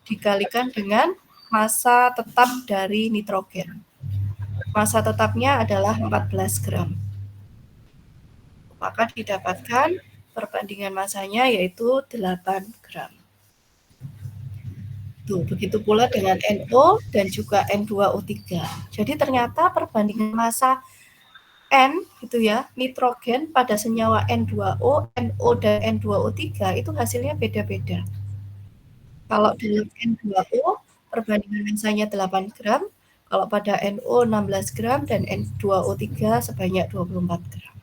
dikalikan dengan massa tetap dari nitrogen. Massa tetapnya adalah 14 gram. Maka didapatkan perbandingan massanya yaitu 8 gram. Tuh, begitu pula dengan NO dan juga N2O3. Jadi ternyata perbandingan massa N gitu ya, nitrogen pada senyawa N2O, NO dan N2O3 itu hasilnya beda-beda. Kalau dalam N2O perbandingan massanya 8 gram, kalau pada NO 16 gram dan N2O3 sebanyak 24 gram.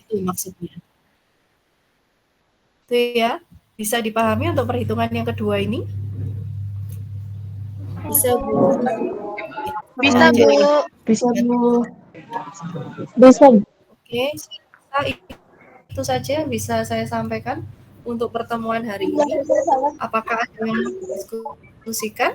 Itu maksudnya. Itu ya, bisa dipahami untuk perhitungan yang kedua ini? Bisa, Bu. Bisa, Nah, jadi Bu. Bisa, Bu. Bisa. Oke, itu saja yang bisa saya sampaikan untuk pertemuan hari ini. Apakah ada yang mau diskusikan?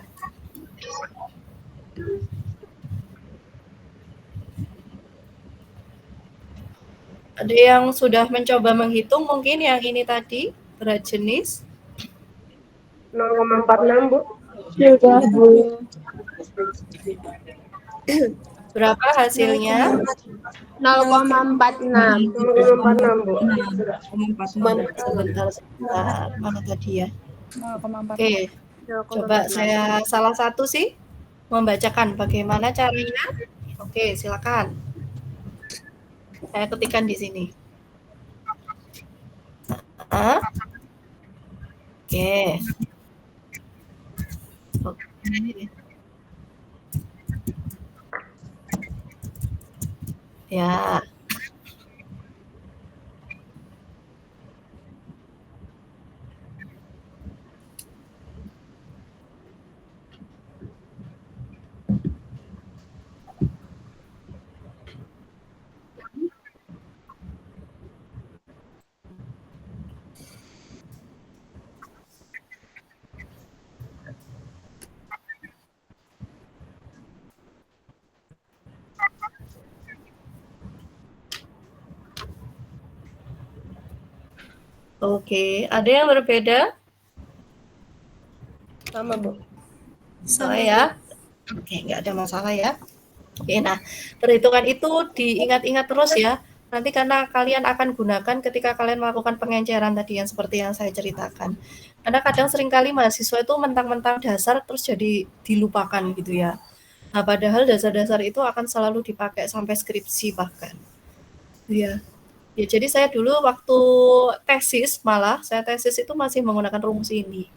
Ada yang sudah mencoba menghitung mungkin yang ini tadi, berat jenis? 0,46, Bu. Sudah, Bu. Berapa hasilnya? 0,46. 0,46, Bu. 0,46. Sebentar. Mana tadi ya? 0,4. Oke, coba saya salah satu sih membacakan bagaimana caranya. Oke, silakan. Saya ketikkan di sini. Oke. Oke. Ya. Oke, ada yang berbeda? Sama, Bu. Sama ya? Oke, nggak ada masalah ya. Oke, nah perhitungan itu diingat-ingat terus ya. Nanti karena kalian akan gunakan ketika kalian melakukan pengenceran tadi yang seperti yang saya ceritakan. Karena kadang seringkali mahasiswa itu mentang-mentang dasar terus jadi dilupakan gitu ya. Nah, padahal dasar-dasar itu akan selalu dipakai sampai skripsi bahkan. Ya. Ya, jadi saya dulu waktu tesis malah saya tesis itu masih menggunakan rumus ini.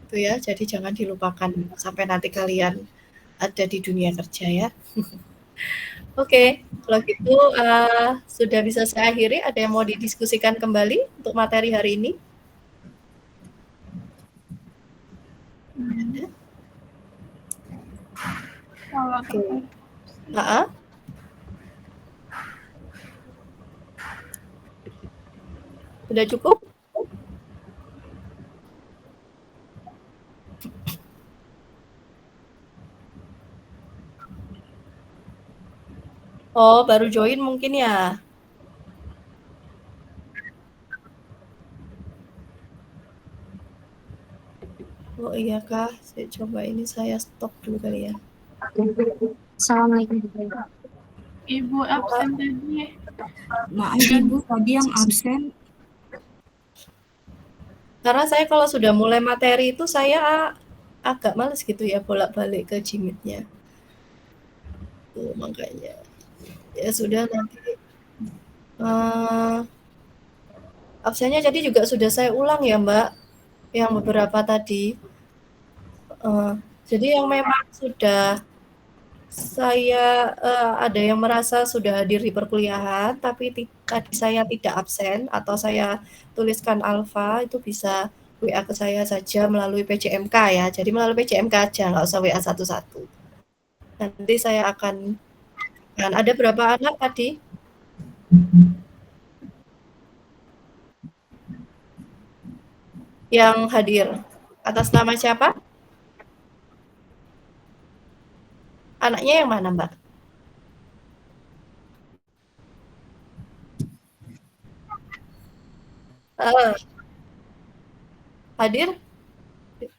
Itu ya, jadi jangan dilupakan sampai nanti kalian ada di dunia kerja ya. Oke, kalau gitu sudah bisa saya akhiri. Ada yang mau didiskusikan kembali untuk materi hari ini? Oke. Sudah cukup? Oh, baru join mungkin ya? Oh iya kah? Saya coba ini saya stop dulu kali ya. Assalamualaikum. Ibu absen tadi. Nah, Ibu tadi yang absen. Karena saya kalau sudah mulai materi itu saya agak males gitu ya bolak-balik ke Gmeet-nya. Tuh, makanya. Ya sudah nanti. Absennya jadi juga sudah saya ulang ya Mbak. Yang beberapa tadi. Jadi yang memang sudah saya ada yang merasa sudah hadir di perkuliahan, tapi tadi saya tidak absen atau saya tuliskan alfa itu bisa WA ke saya saja melalui PJMK ya. Jadi melalui PJMK aja, nggak usah WA satu-satu. Nanti saya akan ada berapa anak tadi? Yang hadir atas nama siapa? Anaknya yang mana, Mbak? Hadir?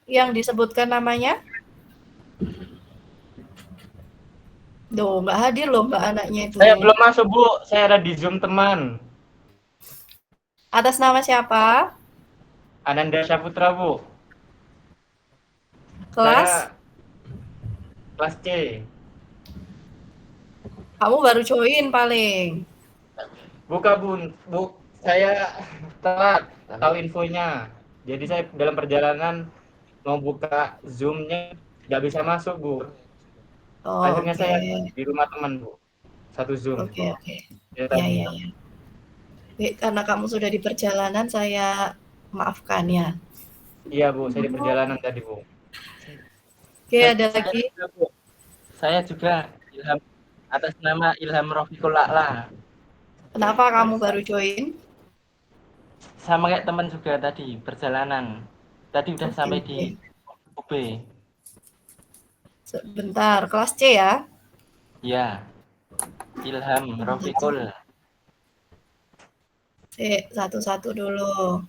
Yang disebutkan namanya? Duh, nggak hadir loh Mbak anaknya itu. Saya belum masuk, Bu. Saya ada di Zoom teman. Atas nama siapa? Ananda Syaputra, Bu. Kelas? Kelas C. Kamu baru join paling. Buka, Bu. Saya telat tahu infonya. Jadi saya dalam perjalanan mau buka Zoom-nya nggak bisa masuk, Bu. Oh, akhirnya saya di rumah teman, Bu. Satu Zoom. Oke. Ya. Karena kamu sudah di perjalanan, saya maafkan ya. Iya, Bu. Saya di perjalanan tadi, Bu. Oke, ada lagi? Saya juga Ilham, atas nama Ilham Rofiqul A'la. Kenapa kamu baru join? Sama kayak teman juga tadi, perjalanan. Tadi udah sampai di UB. Sebentar, kelas C ya? Ya, Ilham Rofiqul. Satu-satu dulu.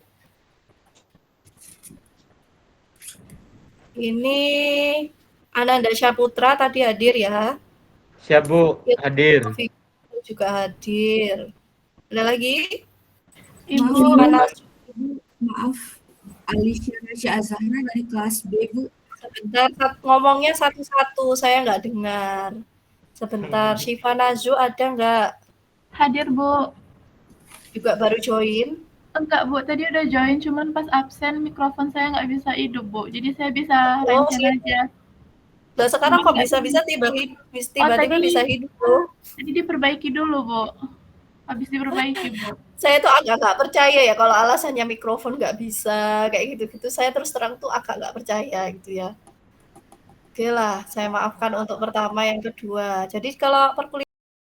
Ini Ananda Syaputra tadi hadir ya? Siap Bu, hadir. Ibu juga hadir. Ada lagi? Ibu. Maaf, Alicia Rasya Azahra dari kelas B, Bu. Sebentar, ngomongnya satu-satu, saya nggak dengar. Sebentar, Syifa Nazu ada nggak? Hadir, Bu. Juga baru join? Enggak, Bu. Tadi udah join, cuman pas absen mikrofon saya nggak bisa hidup, Bu. Jadi saya bisa Oh, rancang siap. aja. Nah, sekarang Cuman kok nggak- bisa-bisa tiba-tiba tadi- bisa hidup, Bu? Tadi diperbaiki dulu, Bu. Habis diperbaiki, Bu. Saya tuh agak nggak percaya ya kalau alasannya mikrofon nggak bisa, kayak gitu-gitu. Saya terus terang tuh agak nggak percaya gitu ya. Oke lah, saya maafkan untuk pertama, yang kedua. Jadi kalau perkuliahan